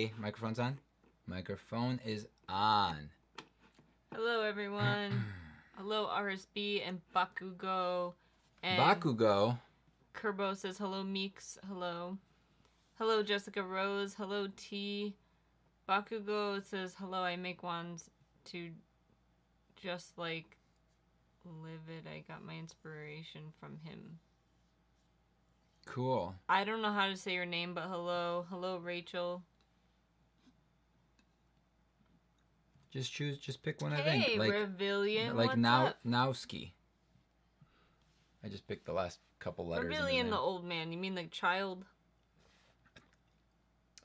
everybody. Microphone's on? Microphone is on. Hello, everyone. Hello, RSB and Bakugo. And Bakugo. Kerbo says hello, Meeks. Hello. Hello, Jessica Rose. Hello, T. Bakugo says hello. I make wands to just like live it. I got my inspiration from him. Cool. I don't know how to say your name, but hello. Hello, Rachel. Just pick one, Hey, I think. Like, Revillion, like what's up? Nowski. I just picked the last couple letters. Revillion, the old man. You mean the child?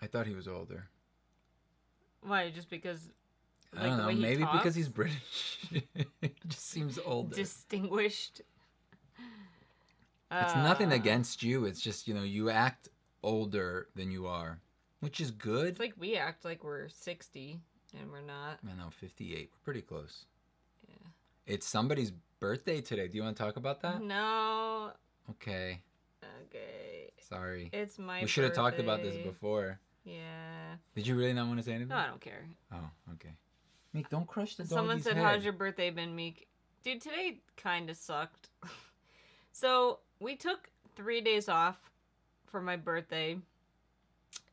I thought he was older. Why? Just because? I don't know. Maybe because he's British. He just seems older. Distinguished. It's nothing against you. It's just, you act older than you are, which is good. It's like we act like we're 60 and we're not. I know, 58. We're pretty close. Yeah. It's somebody's birthday today. Do you want to talk about that? No. Okay. Sorry. It's my birthday. We should have talked about this before. Yeah. Did you really not want to say anything? No, I don't care. Oh, okay. Meek, don't crush the doggy's Someone said, head. how's your birthday been, Meek? Dude, today kind of sucked. So, we took 3 days off for my birthday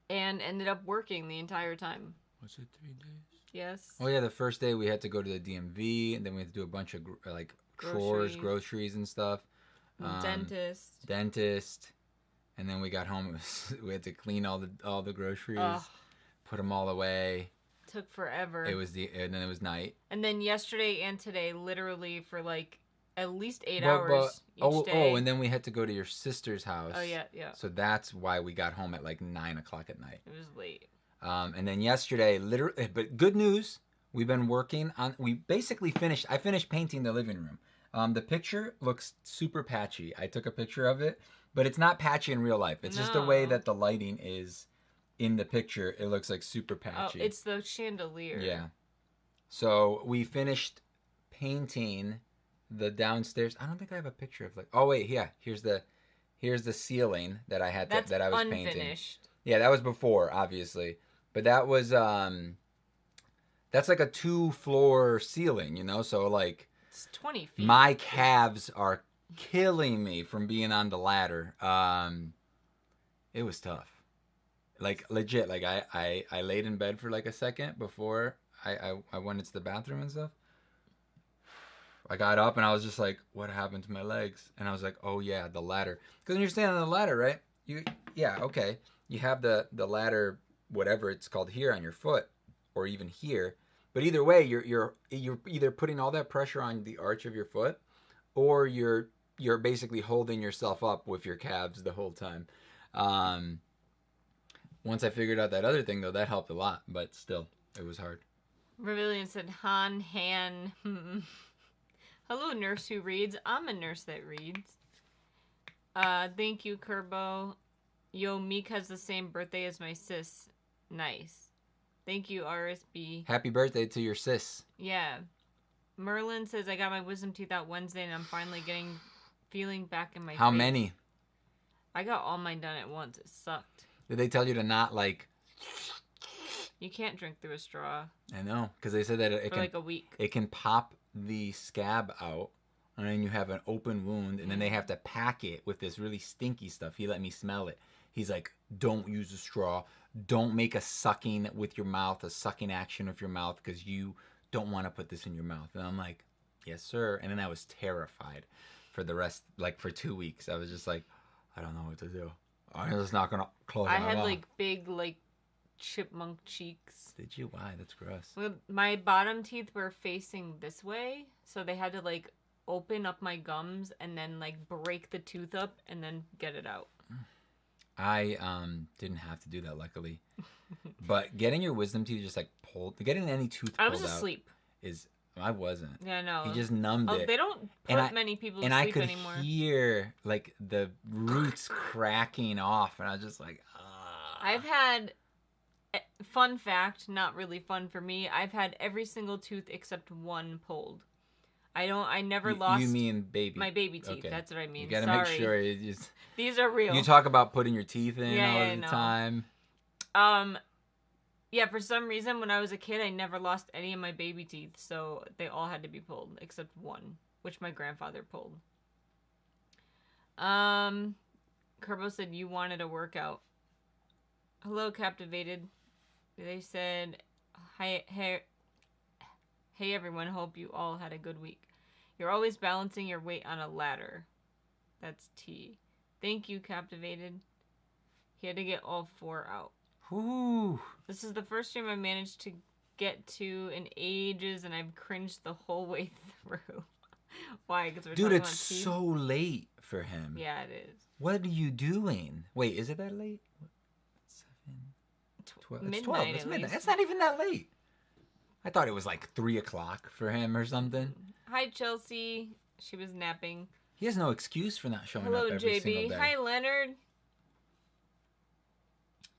and ended up working the entire time. Was it 3 days? Yes. Oh, yeah, the first day we had to go to the DMV, and then we had to do a bunch of, chores, groceries and stuff. Dentist. And then we got home. We had to clean all the groceries, put them all away. Took forever. And then it was night. And then yesterday and today, literally for at least 8 hours each day. Oh, and then we had to go to your sister's house. Oh, yeah. So that's why we got home at 9 o'clock at night. It was late. And then yesterday, but good news, we've been working on, I finished painting the living room. The picture looks super patchy. I took a picture of it, but it's not patchy in real life. It's just the way that the lighting is in the picture. It looks like super patchy. Oh, it's the chandelier. Yeah. So we finished painting the downstairs. I don't think I have a picture of oh wait, yeah. Here's the ceiling that I had that I was unfinished. painting. Yeah, that was before, obviously. But that was that's like a 2-floor ceiling, So it's 20 feet. My calves are killing me from being on the ladder. It was tough. Legit, I laid in bed for a second before I went into the bathroom and stuff. I got up and I was just like, what happened to my legs? And I was like, oh yeah, the ladder. Because when you're standing on the ladder, right? You have the ladder, whatever it's called here on your foot, or even here. But either way, you're either putting all that pressure on the arch of your foot, or you're basically holding yourself up with your calves the whole time. Once I figured out that other thing, though, that helped a lot. But still, it was hard. Revillion said, Han. Hello, nurse who reads. I'm a nurse that reads. Thank you, Kerbo. Yo, Meek has the same birthday as my sis. Nice. Thank you, RSB. Happy birthday to your sis. Yeah. Merlin says, I got my wisdom teeth out Wednesday and I'm finally feeling back in my How face. many? I got all mine done at once. It sucked. Did they tell you to not You can't drink through a straw. I know, because they said that it can a week. It can pop the scab out, and then you have an open wound, and then they have to pack it with this really stinky stuff. He let me smell it. He's like, don't use a straw. Don't make a sucking with your mouth, a sucking action with your mouth, because you don't want to put this in your mouth. And I'm like, yes, sir. And then I was terrified for the rest, for 2 weeks. I was just like, I don't know what to do. I'm just not going to close my mouth. I had big, chipmunk cheeks. Did you? Why? That's gross. Well, my bottom teeth were facing this way, so they had to open up my gums and then break the tooth up and then get it out. I didn't have to do that, luckily. But getting your wisdom teeth just pulled, getting any tooth pulled out. I was asleep. I wasn't. Yeah, no. He just numbed it. They don't put many people to sleep anymore. And I could hear the roots cracking off, and I was just like, ah. I've had, fun fact, not really fun for me, I've had every single tooth except one pulled. I never lost. You mean baby? My baby teeth. Okay. That's what I mean. You gotta make sure it just. These are real. You talk about putting your teeth in all the time. Yeah, for some reason, when I was a kid, I never lost any of my baby teeth, so they all had to be pulled, except one, which my grandfather pulled. Kerbo said you wanted a workout. Hello, Captivated. They said, hey everyone, hope you all had a good week. You're always balancing your weight on a ladder. That's T. Thank you, Captivated. He had to get all 4 out. Whew. This is the first stream I managed to get to in ages, and I've cringed the whole way through. Why? Because we're Dude, talking it's about teeth? so late for him. Yeah, it is. What are you doing? Wait, is it that late? 7, 12. Midnight, it's 12. It's at midnight. least. It's not even that late. I thought it was like 3 o'clock for him or something. Hi, Chelsea. She was napping. He has no excuse for not showing Hello, up every single JB. day. Hi, Leonard.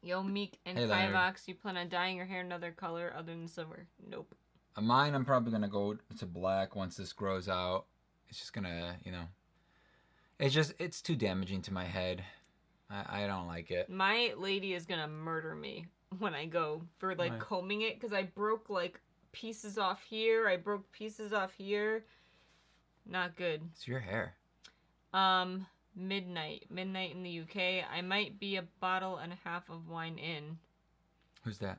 Yo, Meek and Hey, Leonard. Kivox, you plan on dyeing your hair another color other than silver? Nope. Mine, I'm probably going to go to black once this grows out. It's just going to, you know. It's too damaging to my head. I don't like it. My lady is going to murder me when I go for, like, Why? combing it, because I broke, like, pieces off here. I broke pieces off here. Not good. It's your hair. Midnight in the UK. I might be a bottle and a half of wine in. Who's that?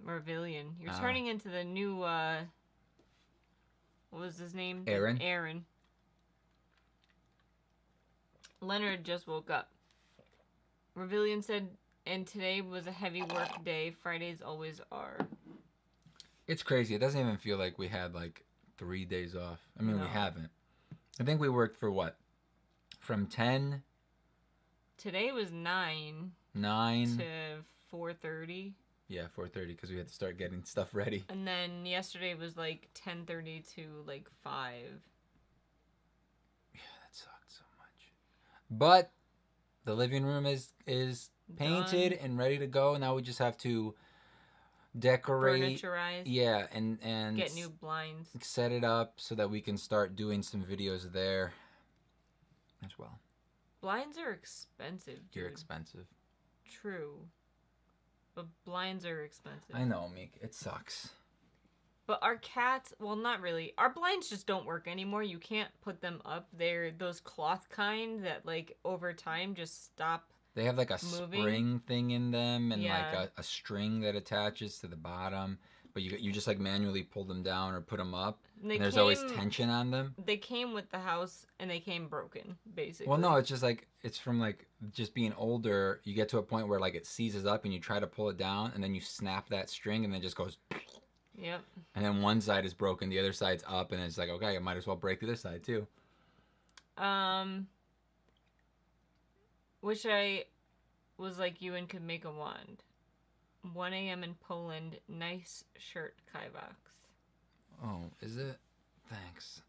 Mervillion. You're turning into the new, what was his name? Aaron. Aaron. Leonard just woke up. Mervillion said, and today was a heavy work day. Fridays always are. It's crazy. It doesn't even feel like we had, like, 3 days off. I mean, No. we haven't. I think we worked for what? From 10? Today was 9 9? to 4:30. Yeah, 4:30 because we had to start getting stuff ready. And then yesterday was like 10:30 to like 5. Yeah, that sucked so much. But the living room is painted Done. and ready to go. Now we just have to decorate. Furniturize. Yeah, and Get new blinds. set it up so that we can start doing some videos there as well. Blinds are expensive, dude. You're expensive. True. But blinds are expensive. I know, Meek. It sucks. But our cats, well, not really. Our blinds just don't work anymore. You can't put them up. They're those cloth kind that, like, over time just stop. They have like a Moving. spring thing in them and Yeah. like a string that attaches to the bottom. But you just like manually pull them down or put them up. And And there's always tension on them. They came with the house, and they came broken, basically. Well, no, it's just like, it's from like just being older. You get to a point where like it seizes up and you try to pull it down and then you snap that string and then it just goes. Yep. And then one side is broken, the other side's up, and it's like, okay, I might as well break the other side too. Wish I was like you and could make a wand. 1 a.m. in Poland. Nice shirt, Kivox. Oh, is it? Thanks.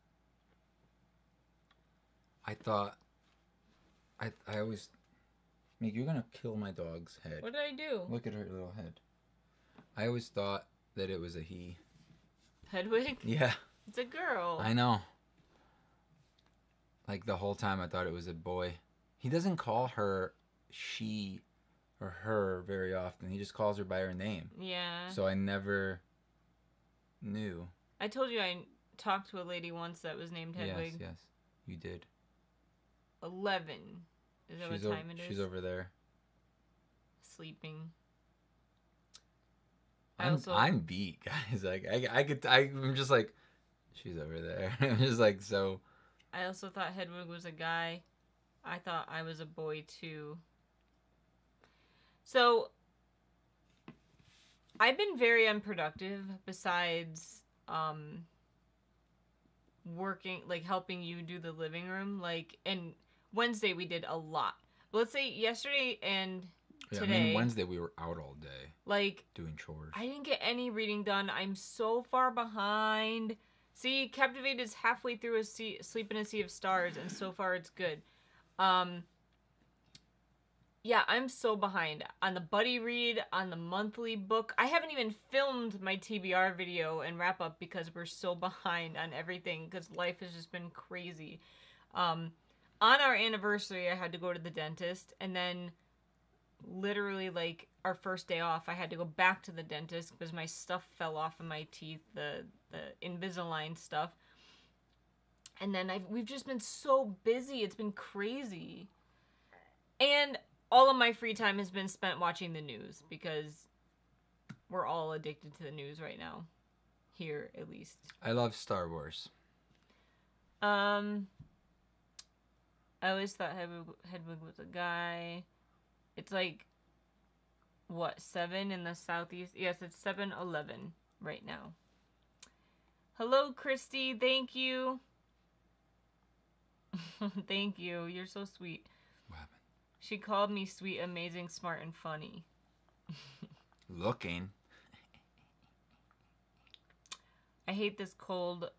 I thought, I always, Meek, you're gonna kill my dog's head. What did I do? Look at her little head. I always thought that it was a he. Hedwig? Yeah, It's a girl. I know. Like the whole time I thought it was a boy. He doesn't call her she or her very often. He just calls her by her name. Yeah. So I never knew. I told you I talked to a lady once that was named Hedwig. Yes, you did. 11. Is that what time it is? She's over there. Sleeping. I'm beat, guys. Like I'm just like, she's over there. I'm just like, so. I also thought Hedwig was a guy. I thought I was a boy too. So I've been very unproductive besides working, like helping you do the living room. Like, and Wednesday we did a lot. But let's say yesterday and today. I mean, Wednesday we were out all day. Like, doing chores. I didn't get any reading done. I'm so far behind. See, Captivate is halfway through Sleep in a Sea of Stars, and so far it's good. Yeah, I'm so behind on the buddy read, on the monthly book. I haven't even filmed my TBR video and wrap up because we're so behind on everything because life has just been crazy. On our anniversary, I had to go to the dentist, and then literally, like, our first day off, I had to go back to the dentist because my stuff fell off of my teeth, the Invisalign stuff. And then we've just been so busy. It's been crazy. And all of my free time has been spent watching the news because we're all addicted to the news right now. Here, at least. I love Star Wars. I always thought Hedwig was a guy. It's like, what, 7 in the southeast? Yes, it's 7:11 right now. Hello, Christy. Thank you. Thank you. You're so sweet. What happened? She called me sweet, amazing, smart, and funny. Looking. I hate this cold.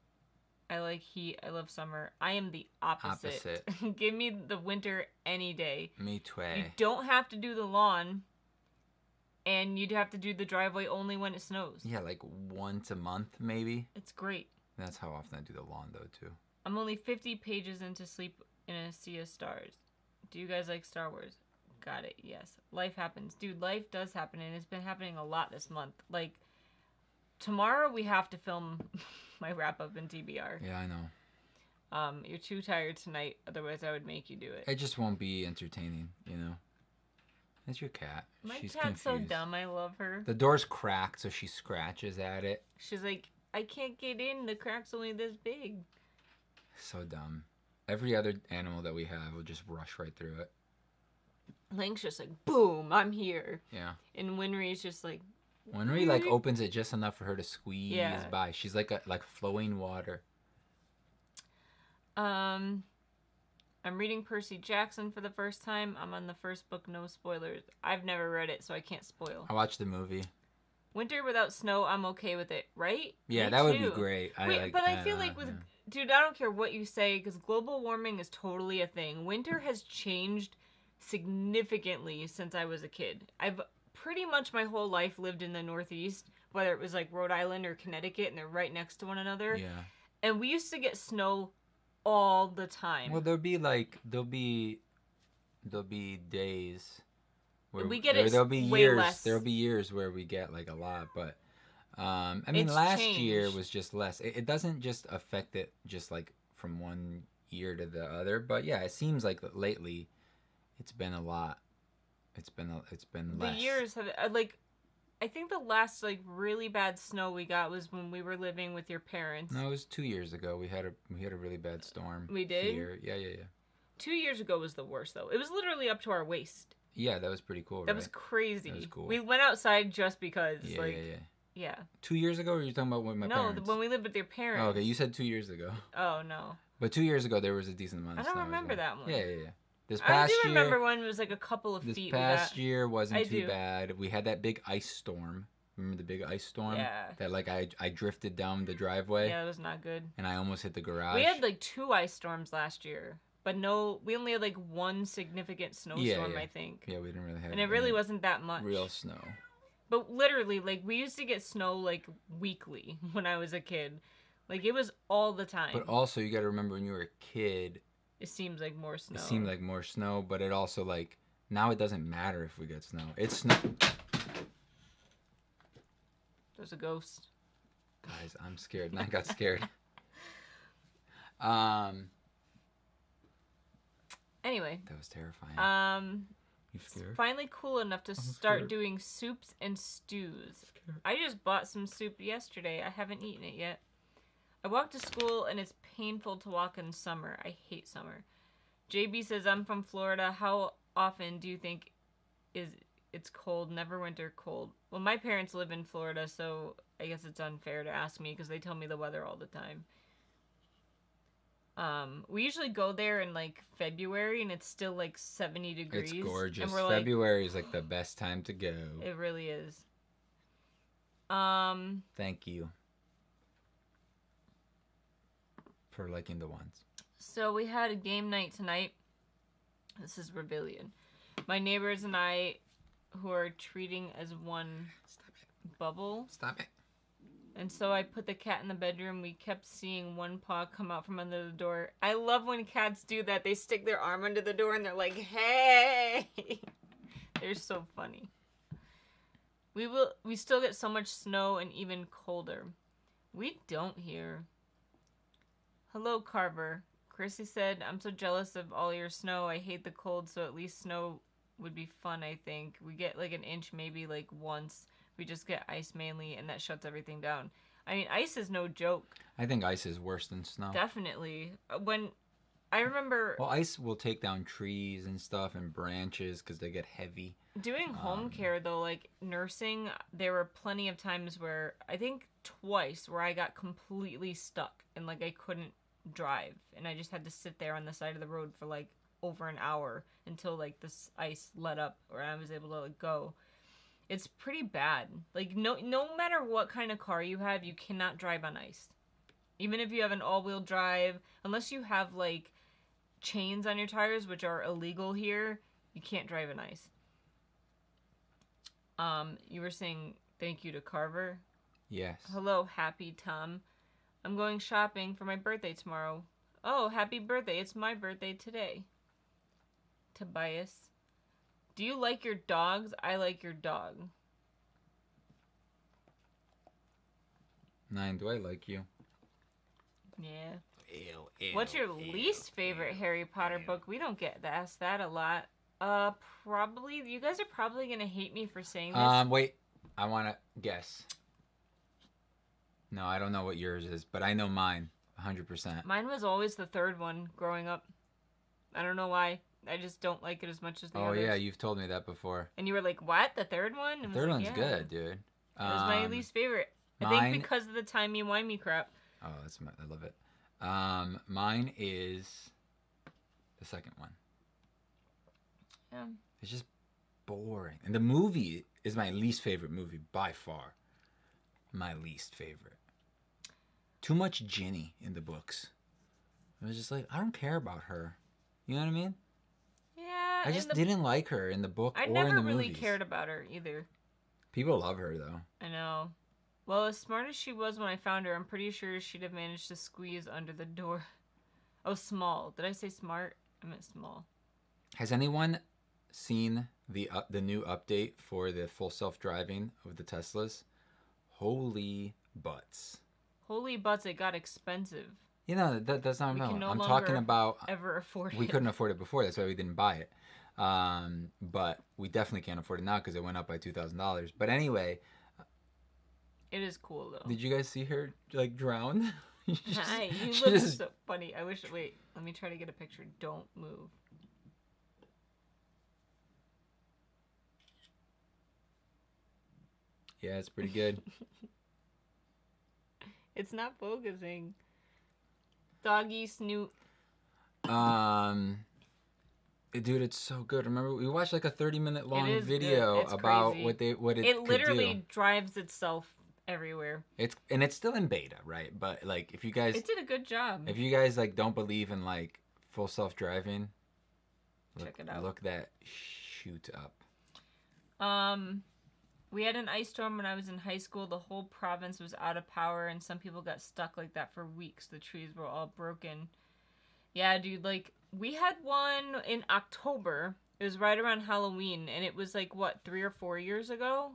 I like heat. I love summer. I am the opposite. Give me the winter any day. Me too. You don't have to do the lawn. And you'd have to do the driveway only when it snows. Yeah, like once a month, maybe. It's great. That's how often I do the lawn, though, too. I'm only 50 pages into Sleep in a Sea of Stars. Do you guys like Star Wars? Got it, yes. Life happens. Dude, life does happen, and it's been happening a lot this month. Like, tomorrow we have to film my wrap-up in TBR. Yeah, I know. You're too tired tonight, otherwise I would make you do it. It just won't be entertaining, you know? It's your cat. My She's cat's confused. so dumb, I love her. The door's cracked, so she scratches at it. She's like, I can't get in, the crack's only this big. So dumb. Every other animal that we have will just rush right through it. Link's just like, boom, I'm here. Yeah. And Winry's just like... Winry, like, opens it just enough for her to squeeze Yeah. by. She's like flowing water. I'm reading Percy Jackson for the first time. I'm on the first book, no spoilers. I've never read it, so I can't spoil. I watched the movie. Winter without snow, I'm okay with it, right? Yeah, Me that would too. be great. Wait, but I feel like with... Dude, I don't care what you say, because global warming is totally a thing. Winter has changed significantly since I was a kid. I've pretty much my whole life lived in the Northeast, whether it was like Rhode Island or Connecticut, and they're right next to one another. Yeah. And we used to get snow all the time. Well, there'll be days where we get it there'll be way years. less. There'll be years where we get like a lot, but I mean, It's last changed. year was just less. It doesn't just affect it just like from one year to the other, but yeah, it seems like lately it's been a lot. It's been less. The years have like, I think the last like really bad snow we got was when we were living with your parents. No, it was 2 years ago. We had a really bad storm. We did? Here. Yeah. 2 years ago was the worst though. It was literally up to our waist. Yeah, that was pretty cool. That right? was crazy. That was cool. We went outside just because. Yeah, like, yeah. Yeah. 2 years ago, or are you talking about with my parents? No, when we lived with your parents. Oh, okay, you said 2 years ago. Oh no. But 2 years ago, there was a decent amount of snow. I don't as remember well. that one. Yeah. This I past do year, remember when it was like a couple of this feet. past year wasn't I too do. bad. We had that big ice storm. Remember the big ice storm? Yeah. That like I drifted down the driveway. Yeah, it was not good. And I almost hit the garage. We had like 2 ice storms last year, but no, we only had like 1 significant snowstorm, Yeah. I think. Yeah, we didn't really have. And it really any wasn't that much. real snow. But literally, like, we used to get snow like weekly when I was a kid. Like, it was all the time. But also, you got to remember when you were a kid, It seems like more snow. it seemed like more snow. But it also like now it doesn't matter if we get snow. It's snow. There's a ghost. Guys, I'm scared. And I got scared. Anyway. That was terrifying. You scared? Finally cool enough to start scared. doing soups and stews. Scared. I just bought some soup yesterday. I haven't eaten it yet. I walk to school and it's painful to walk in summer. I hate summer. JB says, I'm from Florida. How often do you think it's cold? Never winter cold. Well, my parents live in Florida, so I guess it's unfair to ask me because they tell me the weather all the time. We usually go there in like February and it's still like 70 degrees. It's gorgeous. And we're February is like the best time to go. It really is. Thank you for liking the ones. So we had a game night tonight. This is Rebellion. My neighbors and I, who are treating as one bubble. Stop it. And so I put the cat in the bedroom. We kept seeing one paw come out from under the door. I love when cats do that. They stick their arm under the door and they're like, hey! They're so funny. We still get so much snow and even colder. We don't here. Hello, Carver. Chrissy said, I'm so jealous of all your snow. I hate the cold, so at least snow would be fun, I think. We get like an inch maybe like once. We just get ice mainly, and that shuts everything down. I mean, ice is no joke. I think ice is worse than snow. Definitely. When I remember... Well, ice will take down trees and stuff and branches because they get heavy. Doing home care, though, like nursing, there were plenty of times where, I think twice, where I got completely stuck and like I couldn't drive. And I just had to sit there on the side of the road for like over an hour until like this ice let up or I was able to like go. It's pretty bad. Like no matter what kind of car you have, you cannot drive on ice. Even if you have an all-wheel drive, unless you have like chains on your tires, which are illegal here, you can't drive on ice. You were saying thank you to Carver? Yes. Hello, Happy Tom. I'm going shopping for my birthday tomorrow. Oh, happy birthday. It's my birthday today. Tobias. Do you like your dogs? I like your dog. 9, do I like you? Yeah. Ew, What's your least favorite Harry Potter book? We don't get asked that a lot. Probably. You guys are probably gonna hate me for saying this. Wait. I want to guess. No, I don't know what yours is, but I know mine. 100%. Mine was always the third one growing up. I don't know why. I just don't like it as much as the others. Oh, yeah, you've told me that before. And you were like, what? The third one? The third one's good, dude. It was my least favorite. I think because of the timey-wimey crap. Oh, I love it. Mine is the second one. Yeah. It's just boring. And the movie is my least favorite movie by far. My least favorite. Too much Ginny in the books. I was just like, I don't care about her. You know what I mean? Yeah. I just didn't like her in the book or in the movies. I never really cared about her either. People love her, though. I know. Well, as smart as she was when I found her, I'm pretty sure she'd have managed to squeeze under the door. Oh, small. Did I say smart? I meant small. Has anyone seen the new update for the full self-driving of the Teslas? Holy butts. Holy butts, it got expensive. You know, that's not what I'm talking about. I'm talking about... ever afford it. We couldn't afford it before. That's why we didn't buy it. But we definitely can't afford it now because it went up by $2,000. But anyway... It is cool, though. Did you guys see her, like, drown? Hi, you look so funny. I wish... Wait, let me try to get a picture. Don't move. Yeah, it's pretty good. It's not focusing. Doggy Snoot. Dude, it's so good. Remember, we watched like a 30-minute long video it's about crazy. what it It could literally do. drives itself everywhere. It's still in beta, right? But like, if you guys, It did a good job. if you guys like don't believe in like full self-driving, Check it out. Look that shoot up. We had an ice storm when I was in high school. The whole province was out of power, and some people got stuck like that for weeks. The trees were all broken. Yeah, dude, like, we had one in October. It was right around Halloween, and it was, like, what, 3 or 4 years ago?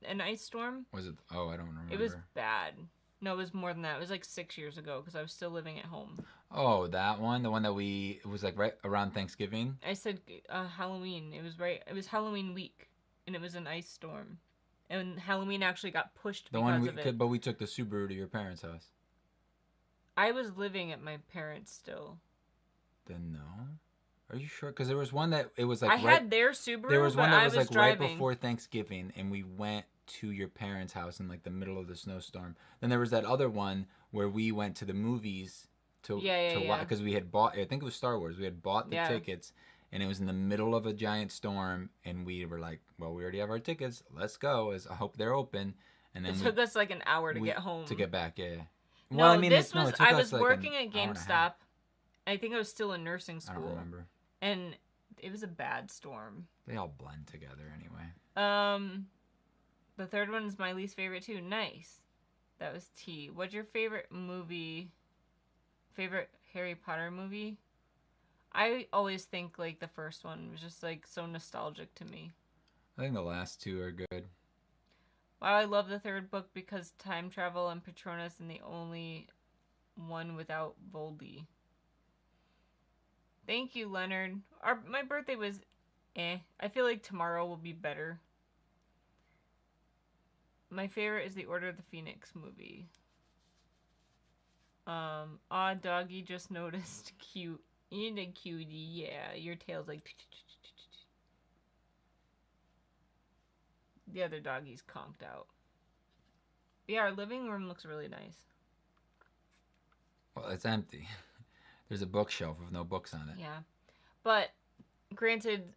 An ice storm? Was it? Oh, I don't remember. It was bad. No, it was more than that. It was, like, 6 years ago, because I was still living at home. Oh, that one? The one that it was, like, right around Thanksgiving? I said Halloween. It was Halloween week. And it was an ice storm. And Halloween actually got pushed because of it. But we took the Subaru to your parents' house. I was living at my parents' still. Then no? Are you sure? Because there was one that it was like I had their Subaru, there was one that was like driving. right before Thanksgiving, and we went to your parents' house in like the middle of the snowstorm. Then there was that other one where we went to the movies to watch because we had bought. I think it was Star Wars. We had bought the tickets. And it was in the middle of a giant storm, and we were like, well, we already have our tickets. Let's go. I hope they're open. And then it took us like an hour to get home. To get back, yeah. No, well, I mean, I was working at GameStop. I think I was still in nursing school. I don't remember. And it was a bad storm. They all blend together anyway. The third one is my least favorite too. Nice. That was T. What's your favorite movie? Favorite Harry Potter movie? I always think like the first one was just like so nostalgic to me. I think the last two are good. Wow, I love the third book because time travel and Patronus and the only one without Voldy. Thank you, Leonard. My birthday was I feel like tomorrow will be better. My favorite is the Order of the Phoenix movie. Doggy just noticed. Cute. You a cutie, yeah. Your tail's like... The other doggy's conked out. Yeah, our living room looks really nice. Well, it's empty. There's a bookshelf with no books on it. Yeah. But, granted,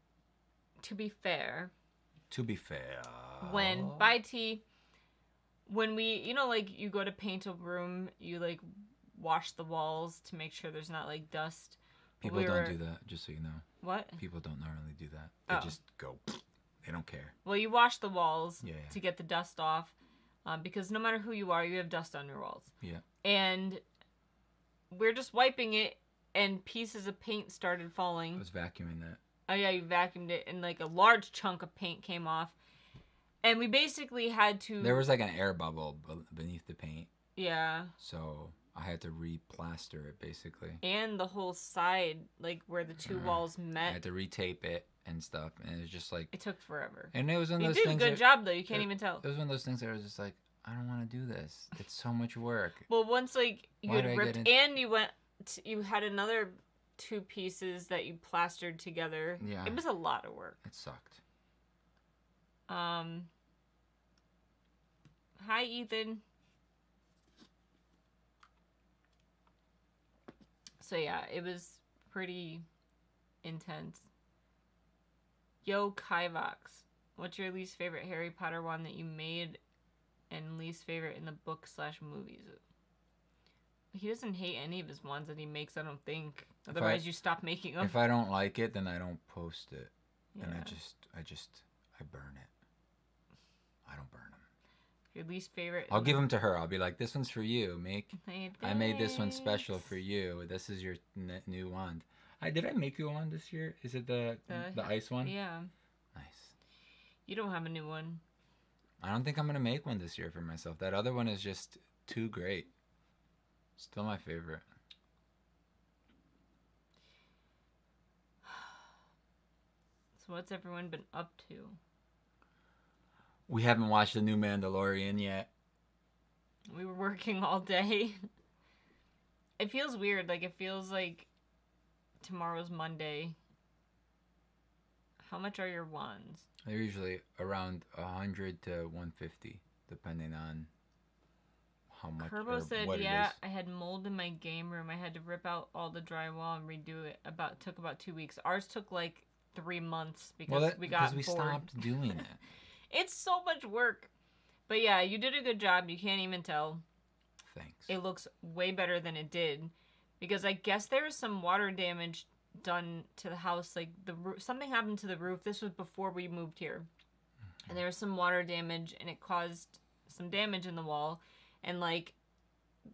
to be fair... When we, you know, like, you go to paint a room, you, like, wash the walls to make sure there's not, like, dust. People don't do that, just so you know. What? People don't normally do that. They just go... They don't care. Well, you wash the walls to get the dust off, because no matter who you are, you have dust on your walls. Yeah. And we're just wiping it, and pieces of paint started falling. I was vacuuming that. Oh, yeah, you vacuumed it, and, like, a large chunk of paint came off. And we basically had to... There was, like, an air bubble beneath the paint. Yeah. So I had to re-plaster it, basically. And the whole side, like, where the two walls met. I had to retape it and stuff, and it was just, like... It took forever. And it was one of those things... things... You did a good job, though. You can't even tell. It was one of those things that I was just like, I don't want to do this. It's so much work. Well, once, like, you had ripped... And you went... You had another... 2 pieces that you plastered together. Yeah. It was a lot of work. It sucked. Hi, Ethan. So, yeah, it was pretty intense. Yo, Kivox. What's your least favorite Harry Potter one that you made and least favorite in the book/movies? He doesn't hate any of his ones that he makes, I don't think. Otherwise, you stop making them. If I don't like it, then I don't post it. Yeah. And I burn it. I don't burn them. Your least favorite... I'll give them to her. I'll be like, this one's for you, Meek. Hey, I made this one special for you. This is your new wand. Did I make you a wand this year? Is it the ice one? Yeah. Nice. You don't have a new one. I don't think I'm going to make one this year for myself. That other one is just too great. Still my favorite. So what's everyone been up to? We haven't watched the new Mandalorian yet. We were working all day. It feels weird. Like, it feels like tomorrow's Monday. How much are your wands? They're usually around 100 to 150, depending on how much. Kerbo said, yeah, I had mold in my game room. I had to rip out all the drywall and redo it. Took about 2 weeks. Ours took like 3 months because we got bored. Because we stopped doing it. It's so much work. But yeah, you did a good job. You can't even tell. Thanks. It looks way better than it did. Because I guess there was some water damage done to the house. Like, something happened to the roof. This was before we moved here. Mm-hmm. And there was some water damage, and it caused some damage in the wall. And, like,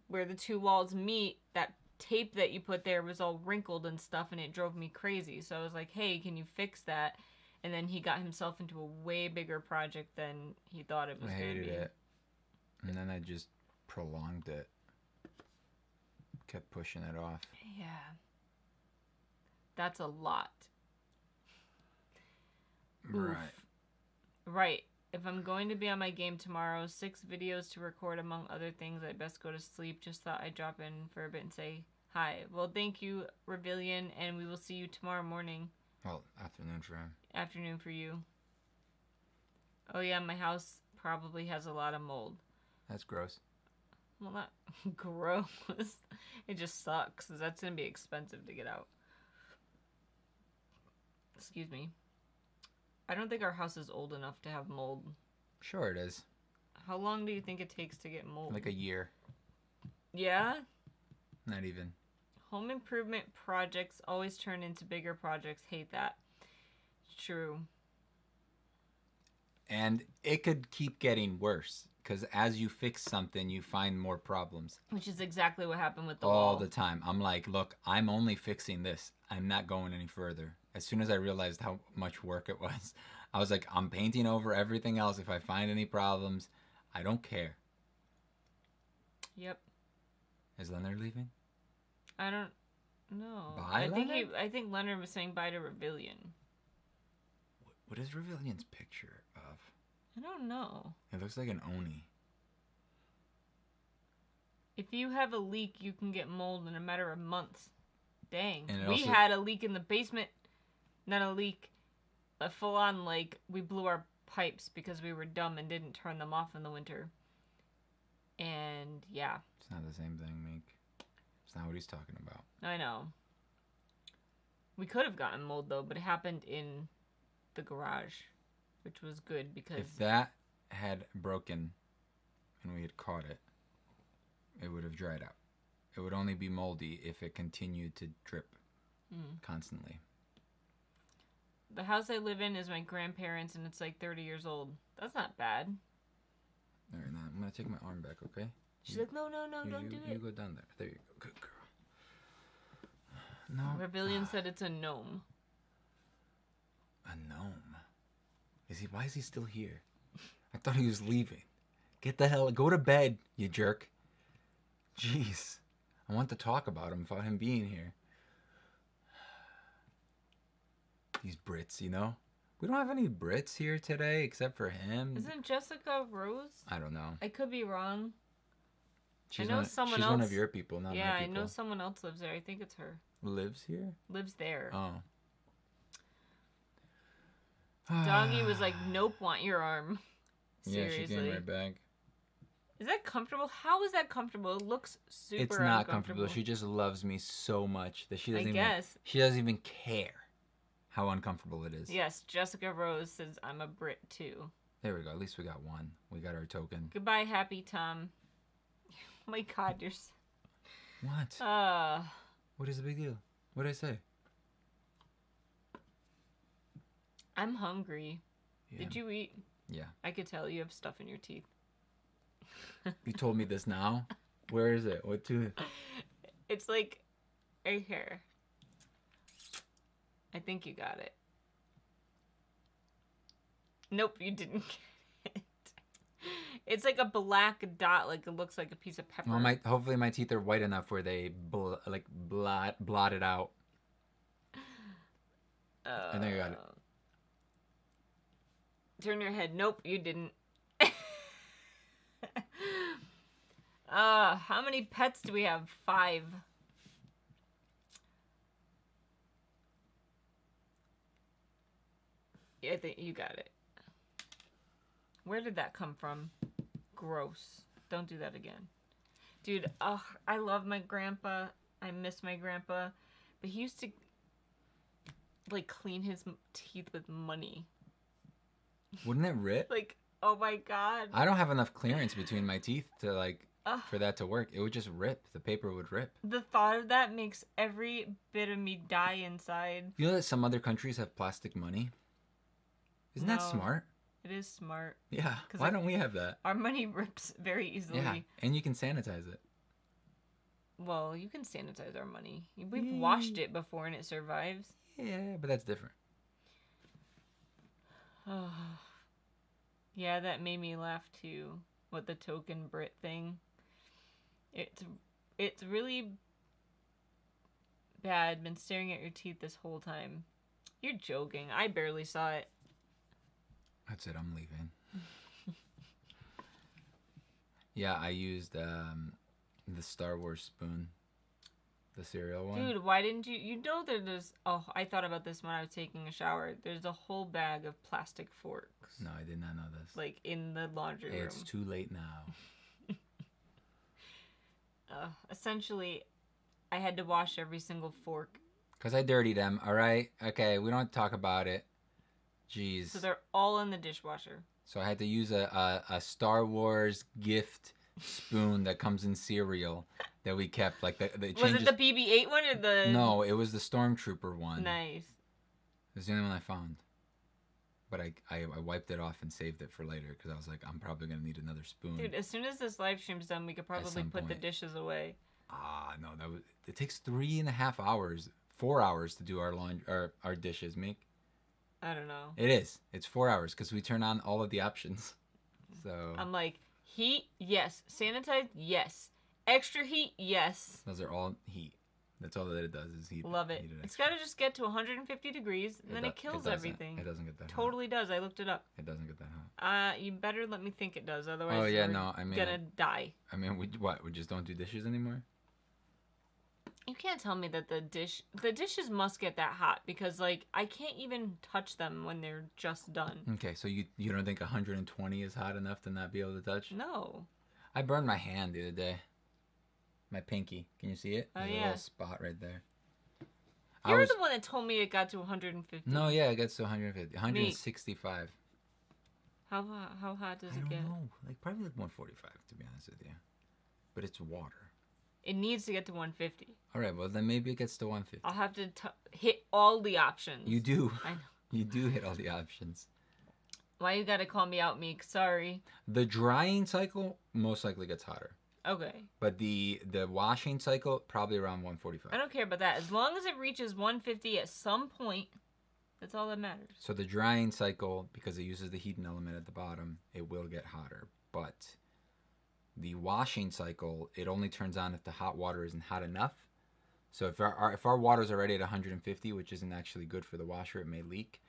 where the two walls meet, that tape that you put there was all wrinkled and stuff, and it drove me crazy. So I was like, hey, can you fix that? And then he got himself into a way bigger project than he thought it was going to be. I hated it. And then I just prolonged it. Kept pushing it off. Yeah. That's a lot. Right. Oof. Right. If I'm going to be on my game tomorrow, 6 videos to record among other things, I best go to sleep. Just thought I'd drop in for a bit and say hi. Well, thank you, Rebellion, and we will see you tomorrow morning. Well, afternoon for him. Afternoon for you. Oh yeah, my house probably has a lot of mold. That's gross. Well, not gross. It just sucks. That's going to be expensive to get out. Excuse me. I don't think our house is old enough to have mold. Sure it is. How long do you think it takes to get mold? Like a year. Yeah? Not even. Home improvement projects always turn into bigger projects. Hate that. True. And it could keep getting worse, because as you fix something, you find more problems. Which is exactly what happened with the all wall. the time. I'm like, look, I'm only fixing this. I'm not going any further. As soon as I realized how much work it was, I was like, I'm painting over everything else. If I find any problems, I don't care. Yep. Is Leonard leaving? I don't know. Bye, Leonard? I think Leonard was saying bye to Revillion. What is Revillion's picture of? I don't know. It looks like an Oni. If you have a leak, you can get mold in a matter of months. Dang. We also... had a leak in the basement. Not a leak. A full-on, like, we blew our pipes because we were dumb and didn't turn them off in the winter. And, yeah. It's not the same thing, Meek. It's not what he's talking about. I know. We could have gotten mold, though, but it happened in the garage, which was good because... If that had broken and we had caught it, it would have dried out. It would only be moldy if it continued to drip constantly. The house I live in is my grandparents, and it's like 30 years old. That's not bad. All right, now I'm going to take my arm back, okay? She's like, no, don't do it. You go down there. There you go. Good girl. No. Rebellion said it's a gnome. A gnome? Why is he still here? I thought he was leaving. Get the hell... Go to bed, you jerk. Jeez. I want to talk about him without him being here. These Brits, you know? We don't have any Brits here today except for him. Isn't Jessica Rose? I don't know. I could be wrong. She's I know someone else. She's one of your people, not my people. Yeah, I know someone else lives there. I think it's her. Lives here? Lives there. Oh. Doggy was like, nope, want your arm. Seriously. Yeah, she came right back. Is that comfortable? How is that comfortable? It looks super It's not comfortable. She just loves me so much that she doesn't even care how uncomfortable it is. Yes, Jessica Rose says I'm a Brit too. There we go. At least we got one. We got our token. Goodbye, Happy Tom. Oh my God, you're... What? What is the big deal? What did I say? I'm hungry. Yeah. Did you eat? Yeah. I could tell you have stuff in your teeth. You told me this now? Where is it? What tooth? It's like right here. I think you got it. Nope, you didn't get it. It's like a black dot, like it looks like a piece of pepper. Well, hopefully my teeth are white enough where they blot it out. I think I got it. Turn your head. Nope, you didn't. How many pets do we have? 5. Yeah, I think you got it. Where did that come from? Gross. Don't do that again. Dude, I love my grandpa. I miss my grandpa. But he used to, like, clean his teeth with money. Wouldn't it rip? Like, oh my God. I don't have enough clearance between my teeth to, like, for that to work. It would just rip. The paper would rip. The thought of that makes every bit of me die inside. You know that some other countries have plastic money? Isn't that smart? It is smart. Yeah. Why don't we have that? Our money rips very easily. Yeah, and you can sanitize it. Well, you can sanitize our money. We've washed it before and it survives. Yeah, but that's different. Oh. Yeah, that made me laugh too. What the token Brit thing. It's really bad. Been staring at your teeth this whole time. You're joking. I barely saw it. That's it. I'm leaving. Yeah, I used the Star Wars spoon. The cereal one. Dude, why didn't you... You know there's... Oh, I thought about this when I was taking a shower. There's a whole bag of plastic forks. No, I did not know this. Like, in the laundry room. It's too late now. Essentially, I had to wash every single fork. Because I dirtied them, alright? Okay, we don't talk about it. Jeez. So they're all in the dishwasher. So I had to use a Star Wars gift spoon that comes in cereal that we kept. Like the Was it the BB-8 one or the... No, it was the Stormtrooper one. Nice. It was the only one I found. but I wiped it off and saved it for later because I was like, I'm probably gonna need another spoon. Dude, as soon as this live stream's done, we could probably put the dishes away. No, it takes 3.5 hours, 4 hours to do our our dishes, Meek. I don't know. It is. It's 4 hours because we turn on all of the options. So I'm like, heat, yes. Sanitize, yes. Extra heat, yes. Those are all heat. That's all that it does is heat. Love it. It's got to just get to 150 degrees, and then it kills everything. It doesn't get that totally hot. does. I looked it up. It doesn't get that hot. You better let me think it does, otherwise oh, yeah, we're no, I mean, gonna die. I mean, we just don't do dishes anymore? You can't tell me that the dishes must get that hot because, like, I can't even touch them when they're just done. Okay, so you don't think 120 is hot enough to not be able to touch? No. I burned my hand the other day. My pinky. Can you see it? Oh, There's yeah. a little spot right there. You're the one that told me it got to 150. No, yeah, it gets to 150. 165. How hot does it get? I don't know. Like, probably like 145, to be honest with you. But it's water. It needs to get to 150. All right, well, then maybe it gets to 150. I'll have to hit all the options. You do. I know. You do hit all the options. Why you gotta call me out, Meek? Sorry. The drying cycle most likely gets hotter. Okay. But the washing cycle, probably around 145. I don't care about that. As long as it reaches 150 at some point, that's all that matters. So the drying cycle, because it uses the heating element at the bottom, it will get hotter. But the washing cycle, it only turns on if the hot water isn't hot enough. So if our water's already at 150, which isn't actually good for the washer, it may leak.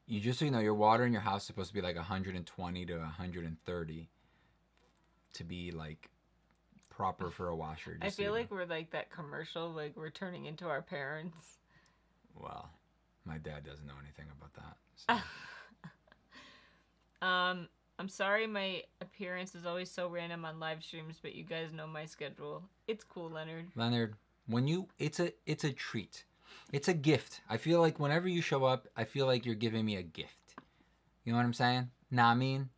You just so you know, your water in your house is supposed to be like 120 to 130 to be like proper for a washer. I feel like we're like that commercial, like we're turning into our parents. Well, my dad doesn't know anything about that. So. I'm sorry my appearance is always so random on live streams, but you guys know my schedule. It's cool, Leonard. Leonard, it's a treat. It's a gift. I feel like whenever you show up, I feel like you're giving me a gift. You know what I'm saying? Nah, I mean.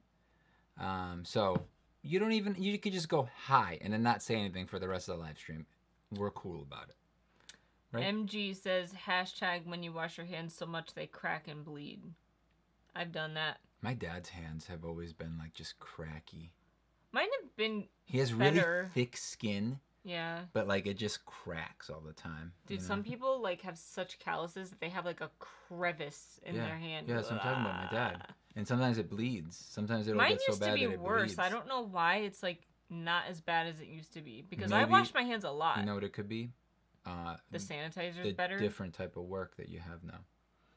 So you could just go hi and then not say anything for the rest of the live stream. We're cool about it. Right? MG says hashtag when you wash your hands so much they crack and bleed. I've done that. My dad's hands have always been like just cracky. Mine have been He has better. really thick skin. Yeah. But like it just cracks all the time. Dude, some people like have such calluses that they have like a crevice in their hand. Yeah, that's what I'm talking about, my dad. And sometimes it bleeds. Sometimes it'll Mine get so bad that it bleeds. used to be worse. I don't know why it's like not as bad as it used to be because Maybe, I wash my hands a lot. You know what it could be? The sanitizer's the better. Different type of work that you have now.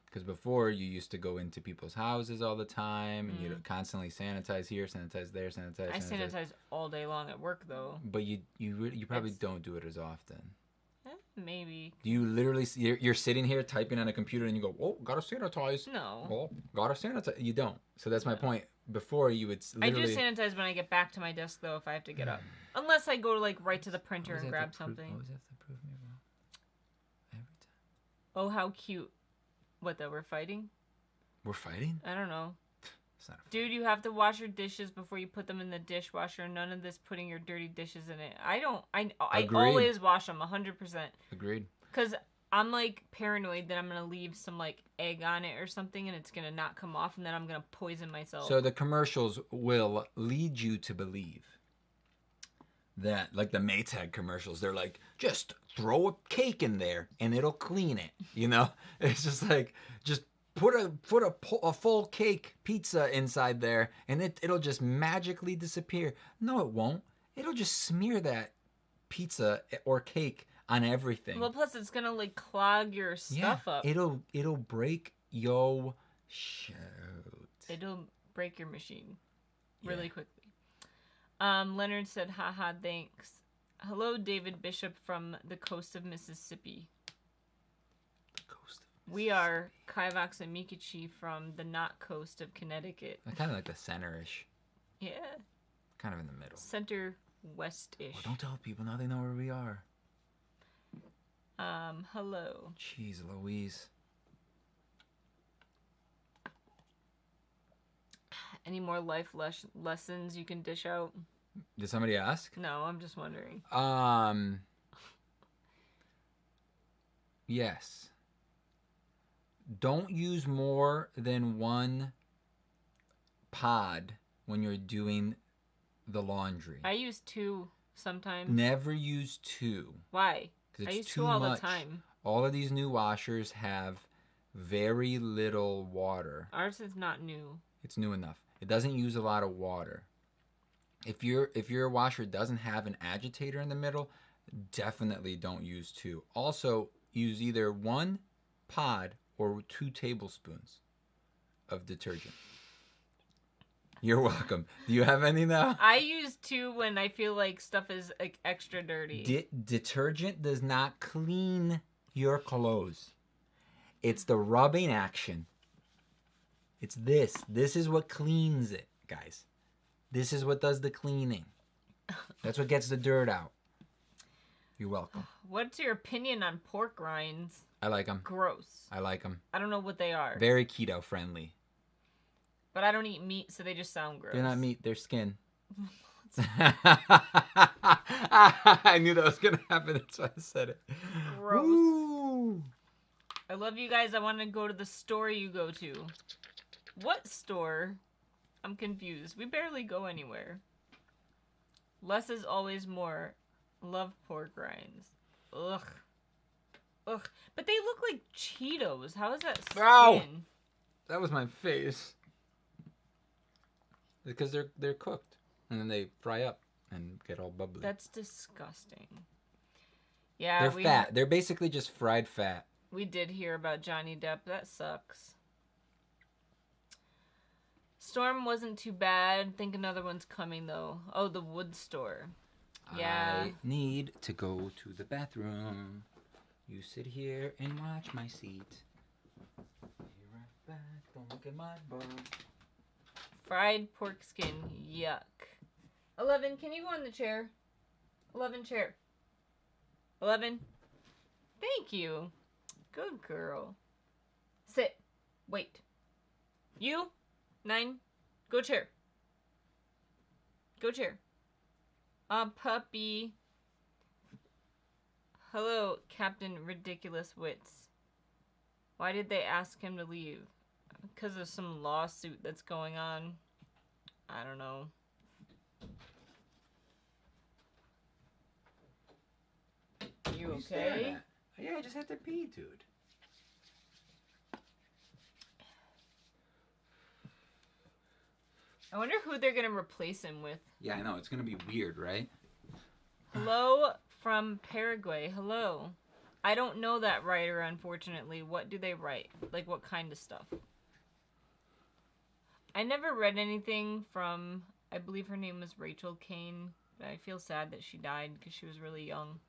Because before you used to go into people's houses all the time and you'd constantly sanitize here, sanitize there, sanitize. I sanitize all day long at work though. But you probably don't do it as often. Maybe. Do you literally you're sitting here typing on a computer and you go, oh, gotta sanitize. No. Oh, gotta sanitize. You don't. So that's my point. Before you would literally. I do sanitize when I get back to my desk though if I have to get up. Unless I go like right to the printer and grab something. Always have to prove me wrong. Every time. Oh, how cute. What, that we're fighting? We're fighting? I don't know. It's not a fight. Dude, you have to wash your dishes before you put them in the dishwasher. None of this putting your dirty dishes in it. I always wash them 100%. Agreed. Because I'm like paranoid that I'm going to leave some like egg on it or something and it's going to not come off and then I'm going to poison myself. So the commercials will lead you to believe that, like the Maytag commercials, they're like, just throw a cake in there and it'll clean it. You know, it's just like, just put a full cake pizza inside there and it'll just magically disappear. No, it won't. It'll just smear that pizza or cake on everything. Well, plus it's gonna like clog your stuff up. It'll break your shoot. It'll break your machine really quickly. Leonard said, haha, thanks. Hello, David Bishop from the coast of Mississippi. The coast of Mississippi. We are Kivox and Meekachii from the not coast of Connecticut. Kind of like the center-ish. Yeah. Kind of in the middle. Center west-ish. Well, don't tell people. Now they know where we are. Hello. Jeez Louise. Any more life lessons you can dish out? Did somebody ask? No, I'm just wondering. Yes. don't use more than one pod when you're doing the laundry. I use 2 sometimes. Never use 2. Why? Because I it's use too 2 all much. the time. All of these new washers have very little water. Ours is not new. It's new enough. It doesn't use a lot of water. If your washer doesn't have an agitator in the middle, definitely don't use 2. Also, use either 1 pod or 2 tablespoons of detergent. You're welcome. Do you have any now? I use 2 when I feel like stuff is like extra dirty. Detergent does not clean your clothes. It's the rubbing action. It's this. This is what cleans it, guys. This is what does the cleaning. That's what gets the dirt out. You're welcome. What's your opinion on pork rinds? I like them. Gross. I like them. I don't know what they are. Very keto friendly. But I don't eat meat, so they just sound gross. They're not meat. They're skin. I knew that was going to happen. That's why I said it. Gross. Woo. I love you guys. I want to go to the store you go to. What store? I'm confused. We barely go anywhere. Less is always more. Love pork rinds. Ugh. Ugh. But they look like Cheetos. How is that skin? Ow! That was my face. Because they're cooked. And then they fry up and get all bubbly. That's disgusting. Yeah, They're fat. They're basically just fried fat. We did hear about Johnny Depp. That sucks. Storm wasn't too bad. Think another one's coming, though. Oh, the wood store. Yeah. I need to go to the bathroom. You sit here and watch my seat. Be right back. Don't look at my butt. Fried pork skin. Yuck. 11, can you go on the chair? 11, chair. 11. Thank you. Good girl. Sit. Wait. You. 9. Go chair. Go chair. Puppy. Hello, Captain Ridiculous Wits. Why did they ask him to leave? Because of some lawsuit that's going on. I don't know. You okay? Yeah, I just had to pee, dude. I wonder who they're going to replace him with. Yeah, I know. It's going to be weird, right? Hello from Paraguay. Hello. I don't know that writer, unfortunately. What do they write? Like, what kind of stuff? I never read anything from, I believe her name was Rachel Kane. But I feel sad that she died because she was really young.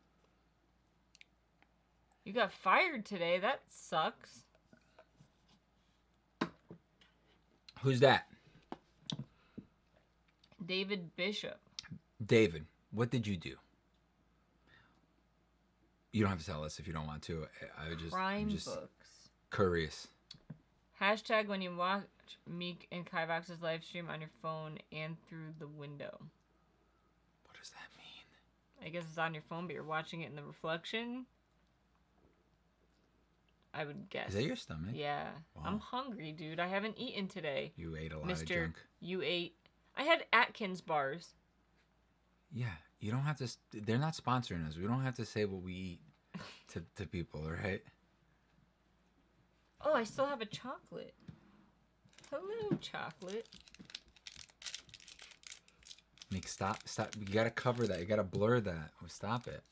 You got fired today. That sucks. Who's that? David Bishop. David, what did you do? You don't have to tell us if you don't want to. I'm just books. Curious. Hashtag when you watch Meek and Kivox's live stream on your phone and through the window. What does that mean? I guess it's on your phone, but you're watching it in the reflection. I would guess. Is that your stomach? Yeah. Wow. I'm hungry, dude. I haven't eaten today. You ate a lot Mr. of junk. You ate. I had Atkins bars. Yeah, you don't have to. They're not sponsoring us. We don't have to say what we eat to people, right? Oh, I still have a chocolate. Hello, chocolate. Nick, stop. You gotta cover that. You gotta blur that. Oh, stop it.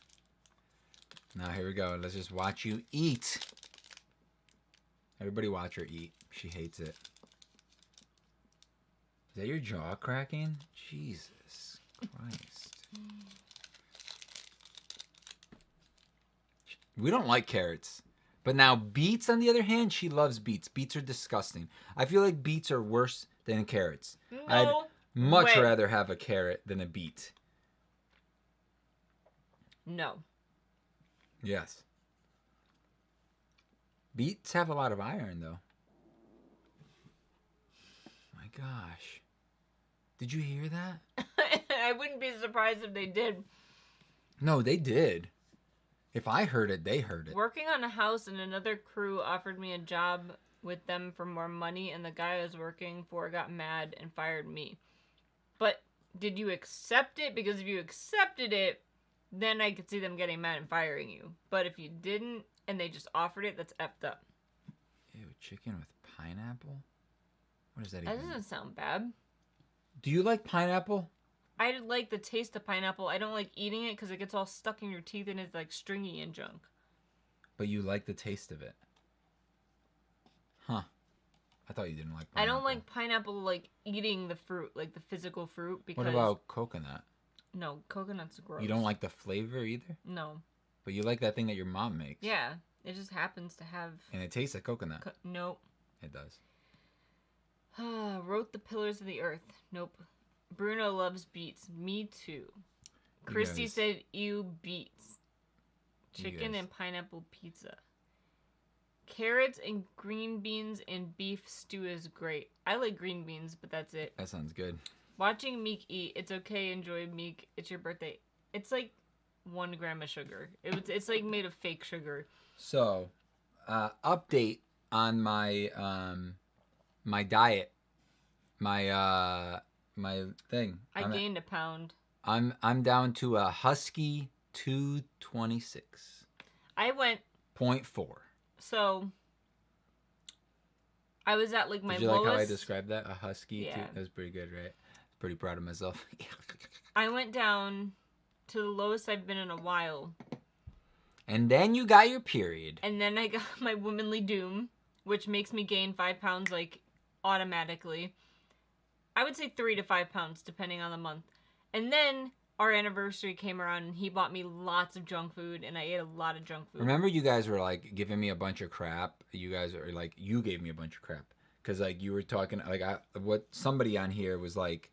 Now here we go. Let's just watch you eat. Everybody watch her eat. She hates it. Is that your jaw cracking? Jesus Christ. We don't like carrots. But now beets, on the other hand, she loves beets. Beets are disgusting. I feel like beets are worse than carrots. No I'd much way. rather have a carrot than a beet. No. Yes. Beets have a lot of iron, though. My gosh. Did you hear that? I wouldn't be surprised if they did. No, they did. If I heard it, they heard it. Working on a house and another crew offered me a job with them for more money, and the guy I was working for got mad and fired me. But did you accept it? Because if you accepted it, then I could see them getting mad and firing you. But if you didn't and they just offered it, that's effed up. Ew, chicken with pineapple? What is that That even? doesn't sound bad. Do you like pineapple? I like the taste of pineapple. I don't like eating it because it gets all stuck in your teeth and it's like stringy and junk. But you like the taste of it. Huh. I thought you didn't like pineapple. I don't like pineapple like eating the fruit, like the physical fruit. Because What about coconut? No, coconut's gross. You don't like the flavor either? No. But you like that thing that your mom makes. Yeah, it just happens to have. And it tastes like coconut. Nope. It does. Wrote the Pillars of the Earth. Nope. Bruno loves beets. Me too. Christy said, ew, beets. Chicken and pineapple pizza. Carrots and green beans and beef stew is great. I like green beans, but that's it. That sounds good. Watching Meek eat. It's okay. Enjoy, Meek. It's your birthday. It's like 1 gram of sugar. It's like made of fake sugar. So, update on my my diet, my thing. I gained a pound. I'm down to a husky 226. I went 0.4. So I was at like my Did you lowest. like how I described that? A husky? Yeah. That was pretty good, right? Pretty proud of myself. I went down to the lowest I've been in a while. And then you got your period. And then I got my womanly doom, which makes me gain 5 pounds like automatically. I would say 3 to 5 pounds depending on the month. And then our anniversary came around and he bought me lots of junk food and I ate a lot of junk food. Remember you guys were like giving me a bunch of crap. You guys are like, you gave me a bunch of crap. Cause like you were talking like what somebody on here was like,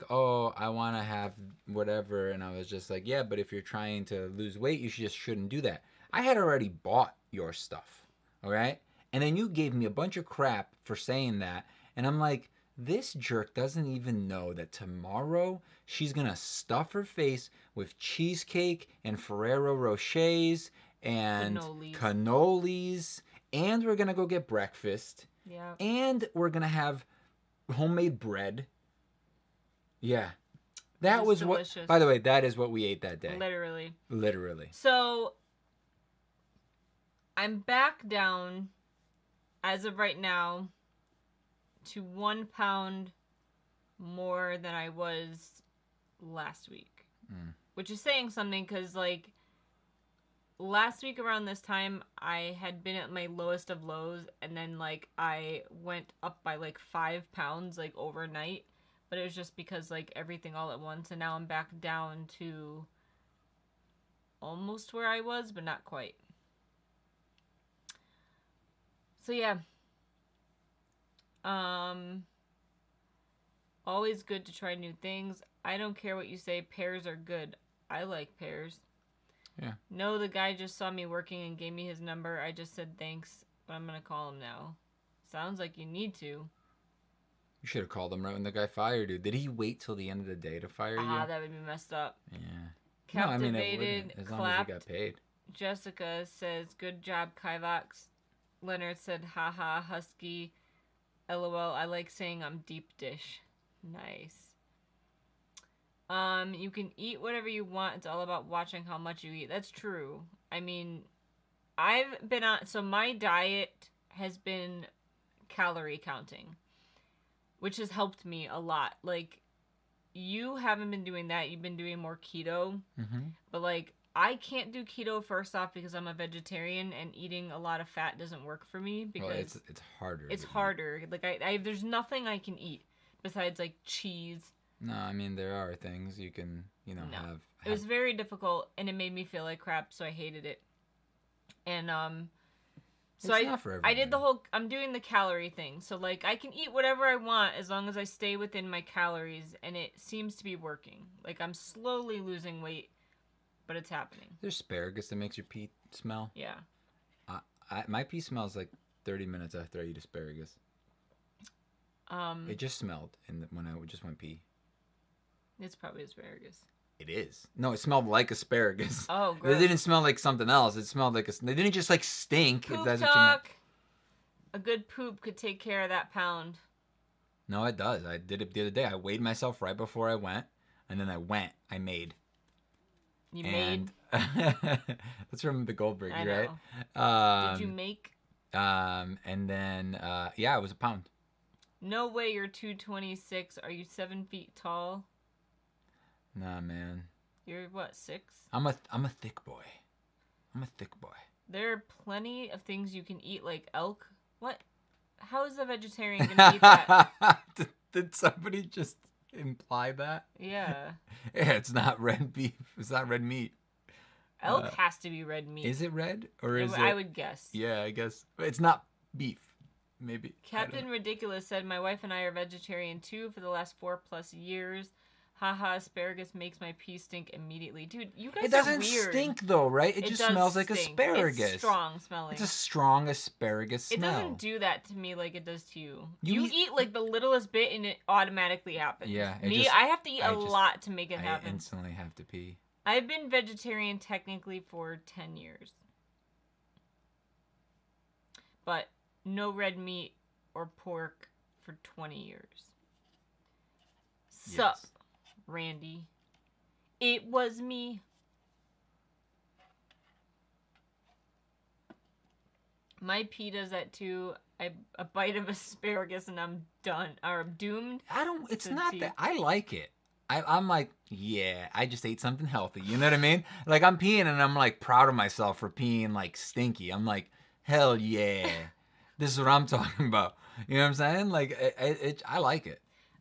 oh, I want to have whatever. And I was just like, yeah, but if you're trying to lose weight, you just shouldn't do that. I had already bought your stuff. All right. And then you gave me a bunch of crap for saying that. And I'm like, this jerk doesn't even know that tomorrow she's going to stuff her face with cheesecake and Ferrero Rochers and cannolis. And we're going to go get breakfast. Yeah. And we're going to have homemade bread. Yeah. That was delicious. What, by the way, that is what we ate that day. Literally. Literally. So, I'm back down, as of right now, to 1 pound more than I was last week. Which is saying something, because, like, last week around this time, I had been at my lowest of lows, and then, like, I went up by, like, 5 pounds, like, overnight. But it was just because, like, everything all at once. And now I'm back down to almost where I was, but not quite. So, yeah. Always good to try new things. I don't care what you say. Pears are good. I like pears. Yeah. No, the guy just saw me working and gave me his number. I just said thanks, but I'm going to call him now. Sounds like you need to. You should have called him right when the guy fired you. Did he wait till the end of the day to fire you? Ah, that would be messed up. Yeah. Captivated, as long clapped. as he got paid. Jessica says, good job, Kivox. Leonard said, haha, husky. LOL, I like saying I'm deep dish. Nice. You can eat whatever you want. It's all about watching how much you eat. That's true. I mean, I've been on... So my diet has been calorie counting, which has helped me a lot. Like, you haven't been doing that. You've been doing more keto. Mm-hmm. But, like, I can't do keto first off because I'm a vegetarian and eating a lot of fat doesn't work for me because... Well, it's harder. It's harder. Like, there's nothing I can eat besides, like, cheese. No, I mean, there are things you can, have. It was very difficult, and it made me feel like crap, so I hated it. And, so I did the whole, I'm doing the calorie thing. So, like, I can eat whatever I want as long as I stay within my calories, and it seems to be working. Like, I'm slowly losing weight, but it's happening. There's asparagus that makes your pee smell. Yeah. My pee smells like 30 minutes after I eat asparagus. It just smelled when I just went pee. It's probably asparagus. It is. No, it smelled like asparagus. Oh, It gross. didn't smell like something else. It smelled like they didn't just like stink. Poop if that's what you meant. talk. A good poop could take care of that pound. No, it does. I did it the other day. I weighed myself right before I went, and then I made. You made? That's from the Goldberg, I right? know. Did you make? And then yeah, it was a pound. No way you're 226. Are you 7 feet tall? Nah, man. You're what, 6? I'm a thick boy. I'm a thick boy. There are plenty of things you can eat, like elk. What? How is a vegetarian gonna eat that? Did somebody just imply that? Yeah. Yeah, it's not red beef. It's not red meat. Elk has to be red meat. Is it red or is it? I would guess. Yeah, I guess it's not beef. Maybe. Captain Ridiculous said, "My wife and I are vegetarian too for the last 4+ years. Haha, asparagus makes my pee stink immediately." Dude, you guys It doesn't are weird. stink though, right? It just smells like stink. asparagus. It's strong smelling. It's a strong asparagus smell. It doesn't do that to me like it does to you. You eat like the littlest bit and it automatically happens. Yeah. I have to eat a lot to make it happen. I instantly have to pee. I've been vegetarian technically for 10 years. But no red meat or pork for 20 years. Sup, Yes. Randy? It was me. My pee does that too. A bite of asparagus and I'm done. Or I'm doomed. It's not that. I like it. I'm like, yeah, I just ate something healthy. You know what I mean? Like, I'm peeing and I'm like proud of myself for peeing like stinky. I'm like, hell yeah. This is what I'm talking about. You know what I'm saying? Like, I like it.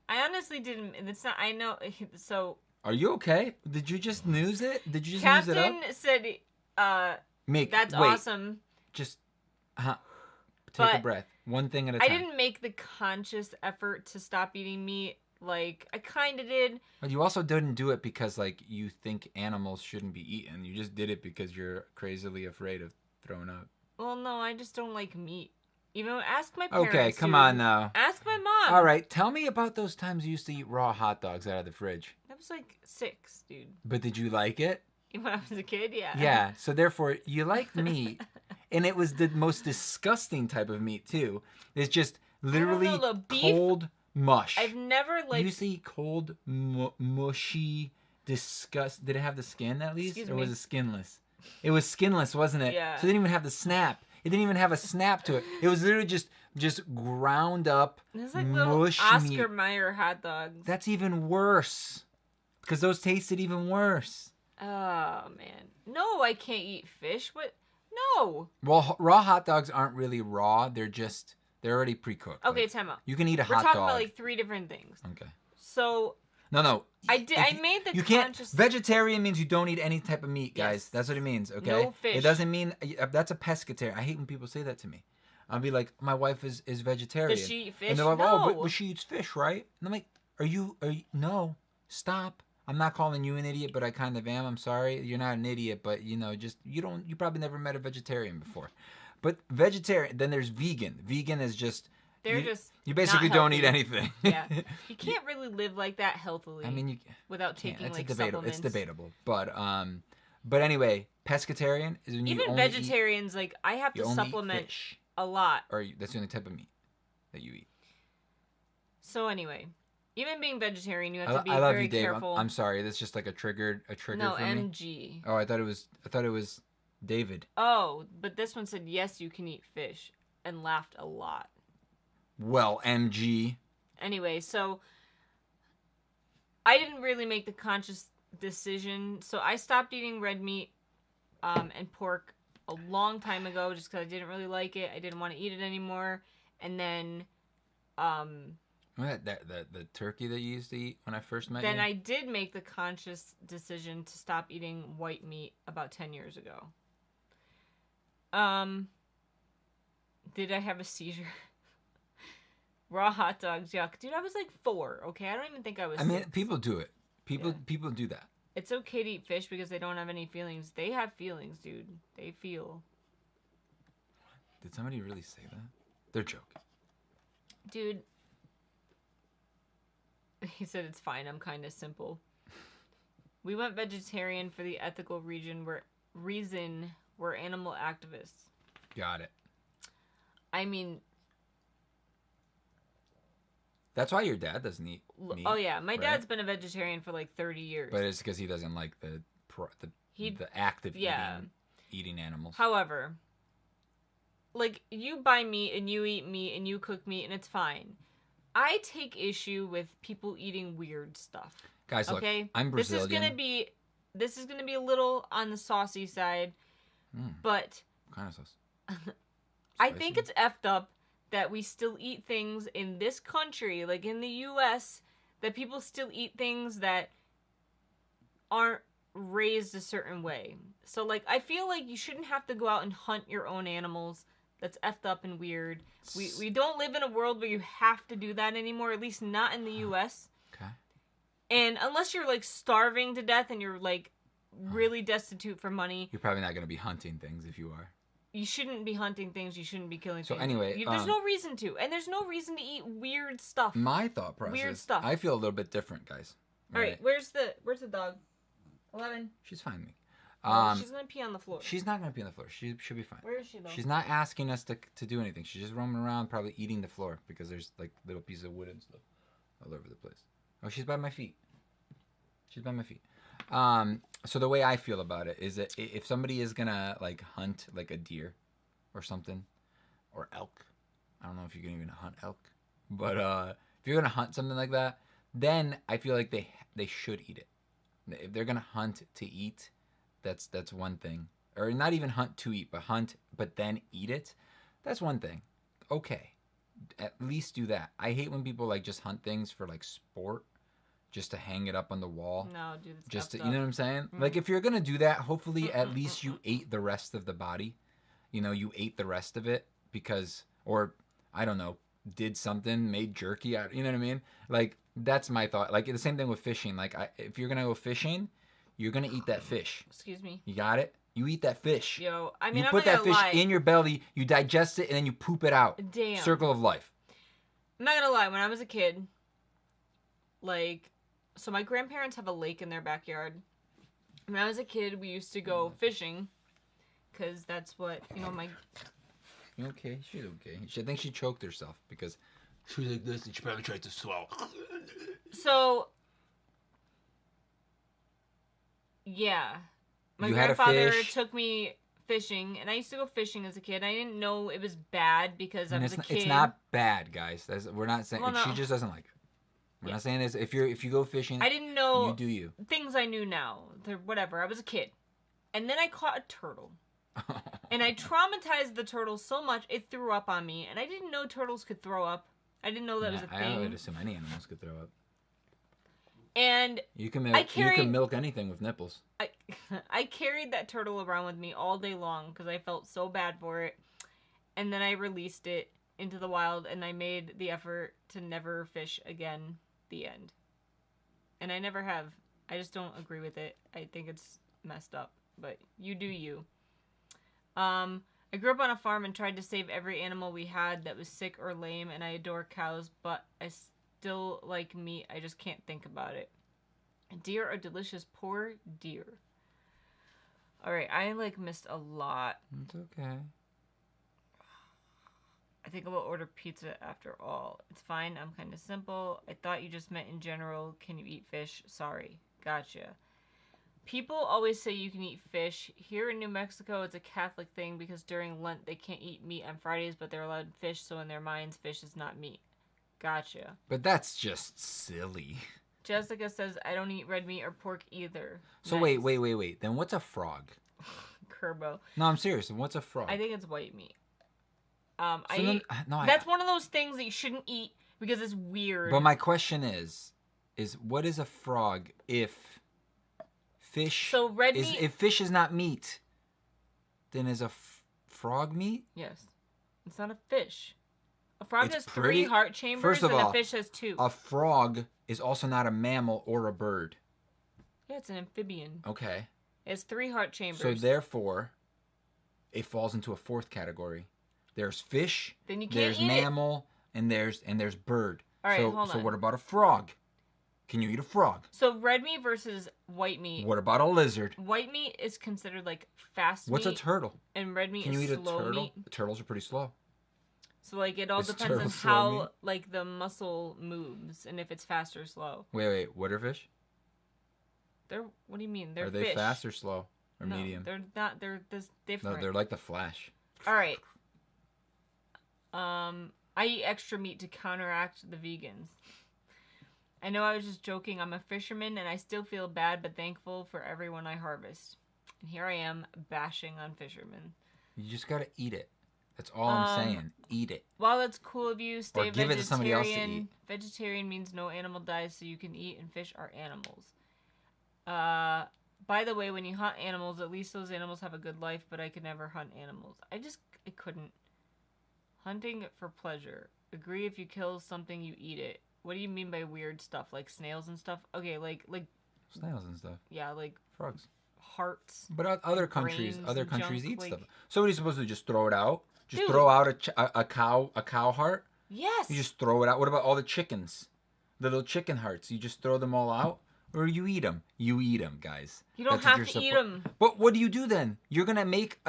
I honestly didn't. It's not. I know. So. Are you okay? Did you just news it? Did you just news it up? Captain said, Wait, awesome. Just, take a breath. One thing at a time. I didn't make the conscious effort to stop eating meat. Like, I kind of did. But you also didn't do it because, like, you think animals shouldn't be eaten. You just did it because you're crazily afraid of throwing up. Well, no, I just don't like meat. Even ask my parents. Okay, come on now. Ask my mom. All right, tell me about those times you used to eat raw hot dogs out of the fridge. That was like 6, dude. But did you like it? When I was a kid, yeah. Yeah, so therefore, you liked meat, and it was the most disgusting type of meat, too. It's just literally cold mush. I've never liked... You used to eat cold, mushy, disgust. Did it have the skin, at least? Excuse or me? was it skinless? It was skinless, wasn't it? Yeah. So it didn't even have the snap. It didn't even have a snap to it. It was literally just ground up, It's like little mushy Oscar meat. Mayer hot dogs. That's even worse. Because those tasted even worse. Oh, man. No, I can't eat fish. What? No. Well, raw hot dogs aren't really raw. They're already pre-cooked. Okay, Like, time out. you can eat a We're hot talking dog. about like 3 different things. Okay. So... No. I made the you conscious... can't. Vegetarian means you don't eat any type of meat, guys. Yes. That's what it means. Okay. No fish. It doesn't mean that's a pescatarian. I hate when people say that to me. I'll be like, my wife is vegetarian. Does she eat fish? And they're like, no. but she eats fish, right? And I'm like, are you? No, stop. I'm not calling you an idiot, but I kind of am. I'm sorry. You're not an idiot, but you probably never met a vegetarian before. But vegetarian. Then there's vegan. Vegan is just. You basically don't eat anything. Yeah, you can't really live like that healthily. I mean, without taking supplements. It's debatable, but anyway, pescatarian is when you even only vegetarians eat, like I have to supplement fish, a lot. or that's the only type of meat that you eat. So anyway, even being vegetarian, you have to be I love very you, Dave. careful. I'm sorry. That's just like a trigger No, for me. MG. Oh, I thought it was David. Oh, but this one said yes, you can eat fish, and laughed a lot. Well, MG. Anyway, so I didn't really make the conscious decision. So I stopped eating red meat and pork a long time ago just because I didn't really like it. I didn't want to eat it anymore. And then... the turkey that you used to eat when I first met you? Then I did make the conscious decision to stop eating white meat about 10 years ago. Did I have a seizure? Raw hot dogs, yuck. Dude, I was like 4, okay? I don't even think I was 6. People do it. People do that. It's okay to eat fish because they don't have any feelings. They have feelings, dude. They feel. Did somebody really say that? They're joking. Dude. He said it's fine. I'm kind of simple. We went vegetarian for the ethical reason we're animal activists. Got it. I mean... That's why your dad doesn't eat meat. Oh, yeah. My right? dad's been a vegetarian for like 30 years. But it's because he doesn't like the act of eating animals. However, like, you buy meat and you eat meat and you cook meat and it's fine. I take issue with people eating weird stuff. Guys, look, I'm Brazilian. This is gonna be a little on the saucy side, but what kind of sauce? I think it's effed up that we still eat things in this country, like in the U.S., that people still eat things that aren't raised a certain way. So, like, I feel like you shouldn't have to go out and hunt your own animals. That's effed up and weird. We don't live in a world where you have to do that anymore, at least not in the U.S. Okay. And unless you're, like, starving to death and you're, like, really destitute for money. You're probably not going to be hunting things if you are. You shouldn't be hunting things. You shouldn't be killing things. So anyway... there's no reason to. And there's no reason to eat weird stuff. My thought process... Weird stuff. I feel a little bit different, guys. All right. Where's the dog? 11. She's fine, Meek. She's going to pee on the floor. She's not going to pee on the floor. She'll be fine. Where is she, though? She's not asking us to do anything. She's just roaming around, probably eating the floor, because there's, like, little pieces of wood and stuff all over the place. Oh, she's by my feet. She's by my feet. So the way I feel about it is that if somebody is going to, like, hunt, like, a deer or something, or elk. I don't know if you can even hunt elk. But if you're going to hunt something like that, then I feel like they should eat it. If they're going to hunt to eat, that's one thing. Or not even hunt to eat, but hunt, but then eat it. That's one thing. Okay. At least do that. I hate when people, like, just hunt things for, like, sport. Just to hang it up on the wall. No, dude, that's just to, up. you know what I'm saying? Mm-hmm. Like, if you're going to do that, hopefully at least you ate the rest of the body. You know, you ate the rest of it because, or, I don't know, did something, made jerky out, you know what I mean? Like, that's my thought. Like, the same thing with fishing. Like, if you're going to go fishing, you're going to eat that fish. Excuse me. You got it? You eat that fish. Yo, I mean, you I'm put not that fish lie. in your belly, you digest it, and then you poop it out. Damn. Circle of life. I'm not going to lie. When I was a kid, like, so my grandparents have a lake in their backyard. When I was a kid, we used to go fishing. Because that's what, you know, my... You okay? She's okay. I think she choked herself because she was like this and she probably tried to swallow. So, yeah. My You had a grandfather fish. took me fishing, and I used to go fishing as a kid. I didn't know it was bad because I was a kid. It's not bad, guys. We're not saying... Well, no. She just doesn't like it. We're not saying this. If you go fishing... I didn't know... You do you. Things I knew now. Whatever. I was a kid. And then I caught a turtle. And I traumatized the turtle so much, it threw up on me. And I didn't know turtles could throw up. I didn't know that was a thing. I would assume any animals could throw up. And you can milk anything with nipples. I carried that turtle around with me all day long because I felt so bad for it. And then I released it into the wild, and I made the effort to never fish again. The end. And I never have. I just don't agree with it. I think it's messed up. But you do you. I grew up on a farm and tried to save every animal we had that was sick or lame, and I adore cows, but I still like meat. I just can't think about it. Deer are delicious. Poor deer. Alright, I, like, missed a lot. It's okay. I think I will order pizza after all. It's fine. I'm kind of simple. I thought you just meant in general. Can you eat fish? Sorry. Gotcha. People always say you can eat fish. Here in New Mexico, it's a Catholic thing because during Lent, they can't eat meat on Fridays, but they're allowed fish, so in their minds, fish is not meat. Gotcha. But that's just silly. Jessica says, I don't eat red meat or pork either. So nice. wait. Then what's a frog? Kerbo. No, I'm serious. What's a frog? I think it's white meat. That's one of those things that you shouldn't eat because it's weird. But my question is what is a frog if fish... So red meat... If fish is not meat, then is a frog meat? Yes. It's not a fish. A frog has 3 heart chambers and a fish has 2. A frog is also not a mammal or a bird. Yeah, it's an amphibian. Okay. It has 3 heart chambers. So therefore, it falls into a 4th category. There's fish, then you can't there's eat mammal, and there's bird. All right, hold on. So what about a frog? Can you eat a frog? So red meat versus white meat. What about a lizard? White meat is considered like fast What's meat. a turtle? And red meat Can you is eat a slow turtle? meat. Turtles are pretty slow. So like it all Is depends on turtle slow how meat? like the muscle moves and if it's fast or slow. Wait. What are fish? What do you mean? They're Are they fish. fast or slow or No, medium? they're not. They're this different. No, they're like the Flash. All right. I eat extra meat to counteract the vegans. I know I was just joking. I'm a fisherman and I still feel bad but thankful for everyone I harvest. And here I am bashing on fishermen. You just gotta eat it. That's all I'm saying. Eat it. While it's cool of you, stay Or give vegetarian. it to somebody else to eat. Vegetarian means no animal dies so you can eat, and fish are animals. By the way, when you hunt animals, at least those animals have a good life, but I could never hunt animals. I couldn't. Hunting for pleasure. Agree if you kill something, you eat it. What do you mean by weird stuff? Like snails and stuff? Okay, like snails and stuff. Yeah, like frogs. Hearts. But other countries eat like... stuff. So what are you supposed to do? Just throw it out? Just Dude. throw out a cow heart? Yes. You just throw it out. What about all the chickens? The little chicken hearts. You just throw them all out? Or you eat them? You eat them, guys. You don't have to eat them. But what do you do then? You're gonna make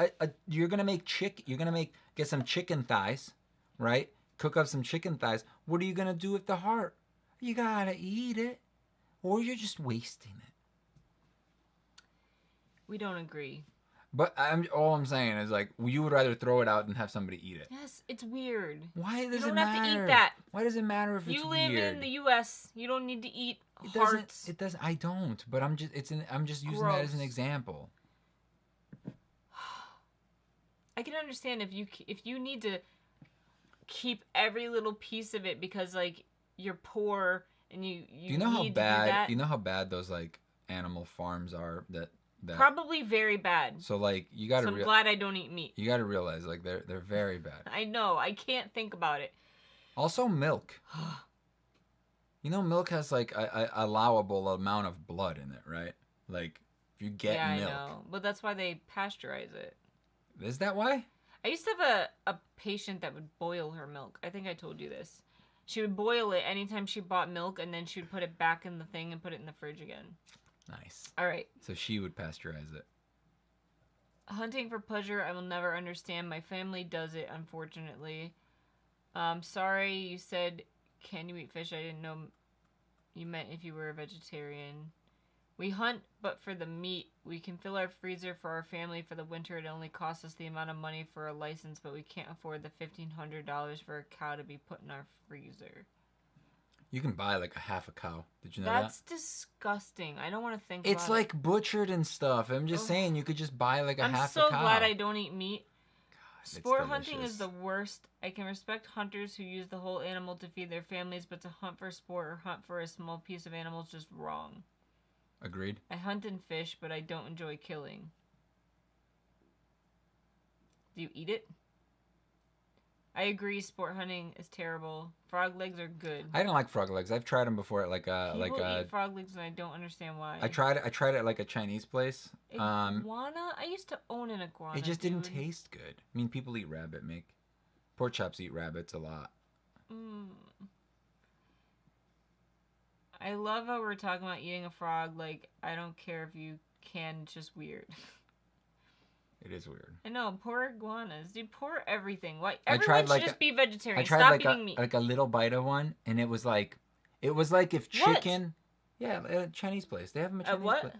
get some chicken thighs, right? Cook up some chicken thighs. What are you gonna do with the heart? You gotta eat it, or you're just wasting it. We don't agree. But all I'm saying is like you would rather throw it out than have somebody eat it. Yes, it's weird. Why does you don't it matter? have to eat that. Why does it matter if it's weird? You live in the U.S. You don't need to eat It hearts. It doesn't. I don't. But I'm just using that as an example. I can understand if you need to keep every little piece of it because like you're poor and you do you know how bad? Do you know how bad those like animal farms are? That probably very bad. So like you got to. So I'm glad I don't eat meat. You got to realize like they're very bad. I know. I can't think about it. Also, milk. You know, milk has like a allowable amount of blood in it, right? Like if you get milk. I know. But that's why they pasteurize it. Is that why? I used to have a patient that would boil her milk. I think I told you this. She would boil it anytime she bought milk, and then she would put it back in the thing and put it in the fridge again. Nice. All right. So she would pasteurize it. Hunting for pleasure, I will never understand. My family does it, unfortunately. Sorry, you said, can you eat fish? I didn't know you meant if you were a vegetarian. We hunt, but for the meat. We can fill our freezer for our family for the winter. It only costs us the amount of money for a license, but we can't afford the $1,500 for a cow to be put in our freezer. You can buy like a half a cow. Did you know that? That's disgusting. I don't want to think about it. It's like butchered and stuff. I'm just saying you could just buy like a half a cow. I'm so glad I don't eat meat. God, Sport hunting is the worst. I can respect hunters who use the whole animal to feed their families, but to hunt for sport or hunt for a small piece of animal is just wrong. Agreed. I hunt and fish, but I don't enjoy killing. Do you eat it? I agree. Sport hunting is terrible. Frog legs are good. I don't like frog legs. I've tried them before at People eat frog legs, and I don't understand why. I tried it at like a Chinese place. Iguana? I used to own an iguana. It just didn't taste good. I mean, people eat rabbit. Pork chops eat rabbits a lot. I love how we're talking about eating a frog. Like, I don't care if you can. It's just weird. It is weird. I know. Poor iguanas. Dude, poor everything. Why? Everyone should just be vegetarian. I tried Stop like eating meat. like a little bite of one, and it was like if chicken. What? Yeah, a Chinese place. They have them at Chinese what? place.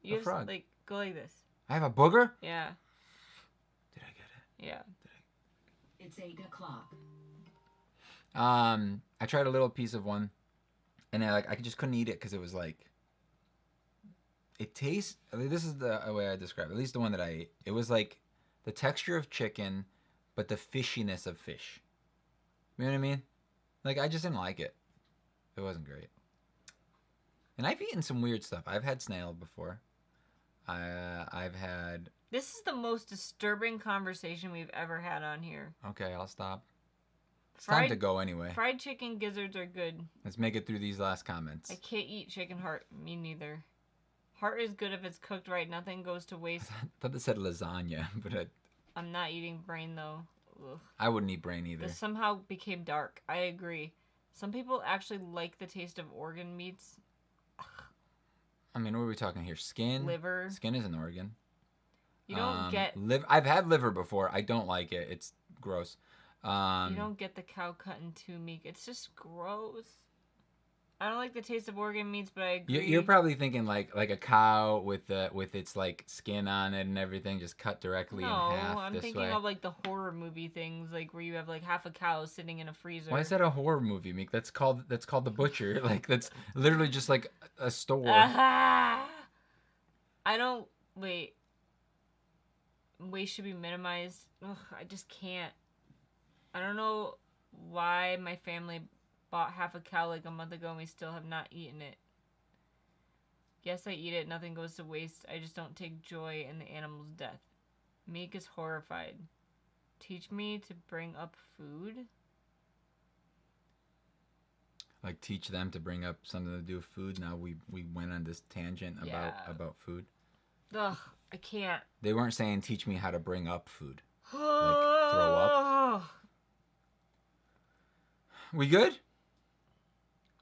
You have frog. like go like this. I have a booger. Yeah. Did I get it? Yeah. It's 8 o'clock. I tried a little piece of one, and I just couldn't eat it because it was like. It tastes. This is the way I describe it. At least the one that I ate. It was like the texture of chicken, but the fishiness of fish. You know what I mean? Like I just didn't like it. It wasn't great. And I've eaten some weird stuff. I've had snail before. I've had. This is the most disturbing conversation we've ever had on here. Okay, I'll stop. It's time to go anyway. Fried chicken gizzards are good. Let's make it through these last comments. I can't eat chicken heart. Me neither. Heart is good if it's cooked right. Nothing goes to waste. I thought they said lasagna, but I'm not eating brain though. Ugh. I wouldn't eat brain either. This somehow became dark. I agree. Some people actually like the taste of organ meats. I mean, what are we talking here? Skin? Liver. Skin is an organ. You don't get I've had liver before. I don't like it. It's gross. you don't get the cow cutting too meek. It's just gross. I don't like the taste of organ meats, but I agree. You're probably thinking like a cow with its like skin on it and everything, just cut directly in half. I'm this thinking way. of like the horror movie things, like where you have like half a cow sitting in a freezer. Why is that a horror movie, Meek? That's called The Butcher. Like that's literally just like a store. I don't wait. Waste should be minimized. Ugh, I just can't. I don't know why my family bought half a cow like a month ago and we still have not eaten it. Yes, I eat it. Nothing goes to waste. I just don't take joy in the animal's death. Meek is horrified. Teach me to bring up food? Like teach them to bring up something to do with food. Now we went on this tangent about food. Ugh, I can't. They weren't saying teach me how to bring up food. Like throw up. We good?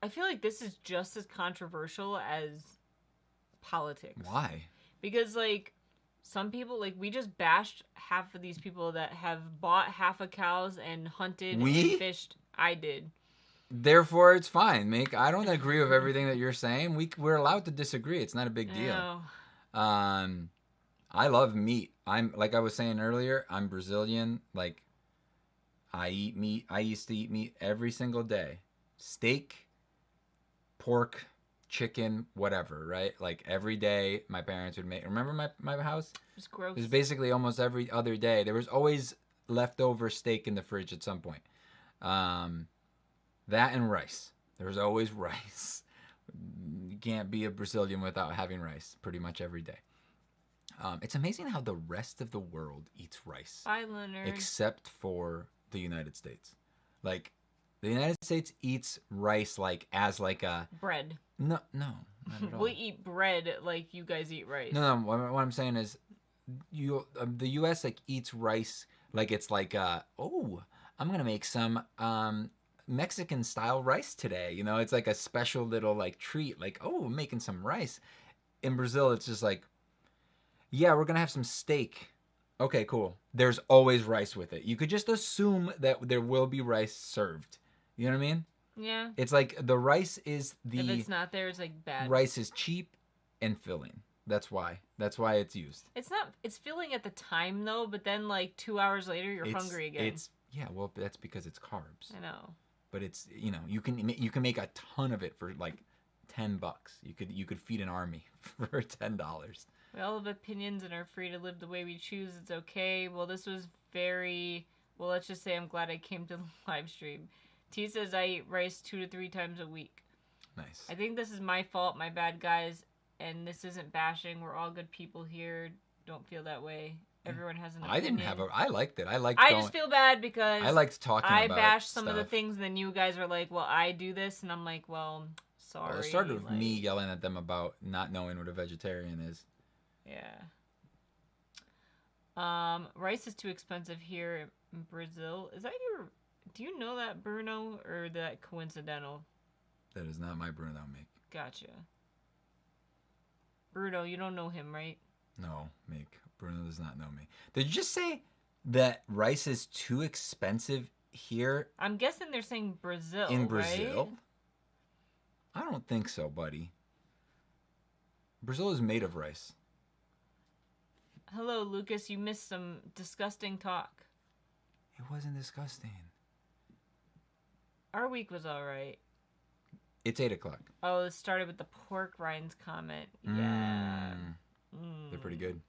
I feel like this is just as controversial as politics. Why? Because, like, some people, like, we just bashed half of these people that have bought half a cows and hunted and fished. I did. Therefore, it's fine, Meek. I don't agree with everything that you're saying. We're allowed to disagree. It's not a big deal. I love meat. I'm like I was saying earlier. I'm Brazilian. Like, I eat meat. I used to eat meat every single day. Steak, pork, chicken, whatever, right? Like every day my parents would make. Remember my house? It was gross. It was basically almost every other day. There was always leftover steak in the fridge at some point. That and rice. There was always rice. You can't be a Brazilian without having rice pretty much every day. It's amazing how the rest of the world eats rice. Bye, Leonard. Except for the United States. Like, the United States eats rice like as like a... bread. No, not at all. We eat bread like you guys eat rice. No, what I'm saying is the U.S. like eats rice like it's like, I'm going to make some Mexican style rice today. You know, it's like a special little like treat. Like, I'm making some rice. In Brazil, it's just like, yeah, we're going to have some steak. Okay, cool. There's always rice with it. You could just assume that there will be rice served. You know what I mean? Yeah. It's like the rice is the... If it's not there, it's like bad. Rice is cheap and filling. That's why. That's why it's used. It's not... It's filling at the time, though, but then, like, 2 hours later, you're hungry again. Yeah, well, that's because it's carbs. I know. But it's, you know, you can make a ton of it for, like, $10. You could feed an army for $10. We all have opinions and are free to live the way we choose. It's okay. Well, this was very... Well, let's just say I'm glad I came to the live stream. T says I eat rice 2 to 3 times a week. Nice. I think this is my fault, my bad, guys. And this isn't bashing. We're all good people here. Don't feel that way. Everyone has an opinion. I liked it. I just feel bad because I liked talking about I bashed some stuff. of the things, and then you guys are like, well, I do this. And I'm like, well, sorry. Well, it started with me yelling at them about not knowing what a vegetarian is. Yeah. Rice is too expensive here in Brazil. Is that your... Do you know that, Bruno, or that coincidental? That is not my Bruno, Mick. Gotcha. Bruno, you don't know him, right? No, Mick. Bruno does not know me. Did you just say that rice is too expensive here? I'm guessing they're saying Brazil, in Brazil? Right? I don't think so, buddy. Brazil is made of rice. Hello, Lucas. You missed some disgusting talk. It wasn't disgusting. Our week was all right. It's 8 o'clock. Oh, it started with the pork rinds comment. Yeah. They're pretty good.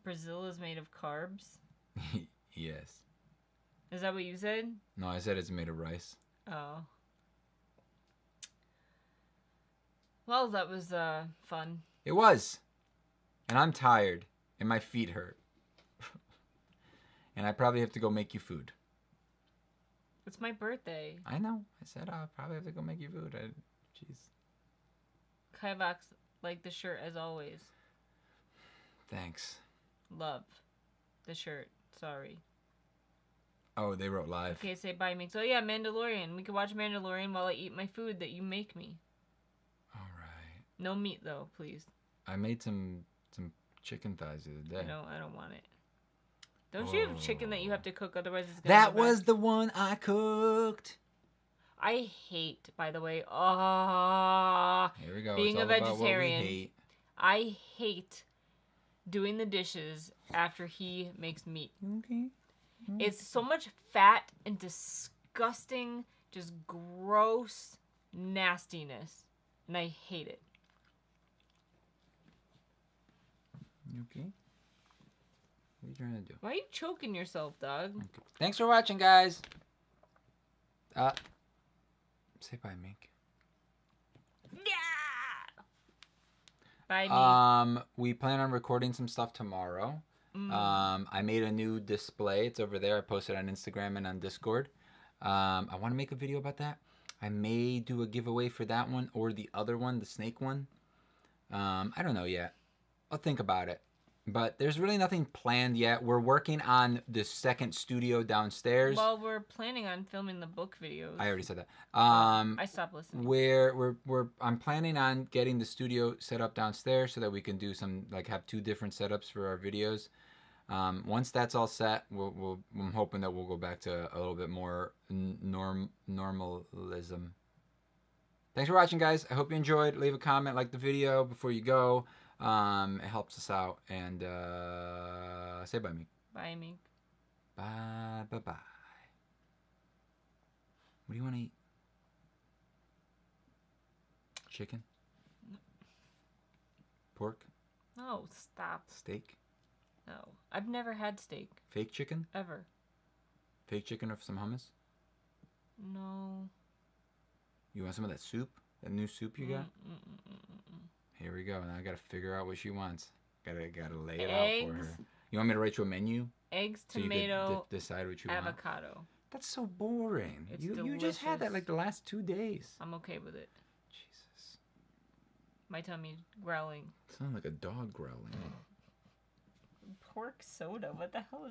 Brazil is made of carbs? Yes. Is that what you said? No, I said it's made of rice. Oh. Well, that was fun. It was. And I'm tired. And my feet hurt. And I probably have to go make you food. It's my birthday. I know. I said I'll probably have to go make you food. Jeez. Kivox, like the shirt as always. Thanks. Love the shirt. Sorry. Oh, they wrote live. Okay, say bye, Meek. So yeah, Mandalorian. We can watch Mandalorian while I eat my food that you make me. All right. No meat though, please. I made some chicken thighs the other day. I don't want it. Don't you have chicken that you have to cook, otherwise it's gonna That go back? was the one I cooked. I hate, by the way. Ah, Here we go. being it's a all about what we vegetarian. hate. I hate doing the dishes after he makes meat. Okay. It's so much fat and disgusting, just gross nastiness, and I hate it. Okay. What are you trying to do? Why are you choking yourself, dog? Okay. Thanks for watching, guys. Say bye, Meek. Yeah. Bye, me. We plan on recording some stuff tomorrow. Mm. I made a new display. It's over there. I posted on Instagram and on Discord. I want to make a video about that. I may do a giveaway for that one or the other one, the snake one. I don't know yet. I'll think about it. But there's really nothing planned yet. We're working on the second studio downstairs. Well, we're planning on filming the book videos. I already said that. I stopped listening. I'm planning on getting the studio set up downstairs so that we can do some, like, have 2 different setups for our videos. Once that's all set, I'm hoping that we'll go back to a little bit more normalism. Thanks for watching, guys. I hope you enjoyed. Leave a comment, like the video before you go. It helps us out. And say bye, Meek. Bye, Meek. Bye. What do you want to eat? Chicken? Pork? No, stop. Steak? No. I've never had steak. Fake chicken? Ever. Fake chicken or some hummus? No. You want some of that soup? That new soup you got? Here we go. Now I gotta figure out what she wants. Gotta lay it out for her. You want me to write you a menu? Eggs, So you tomato, could decide what you want? avocado. That's so boring. It's You just had that delicious. like the last 2 days. I'm okay with it. Jesus. My tummy's growling. Sounds like a dog growling. Pork soda? What the hell is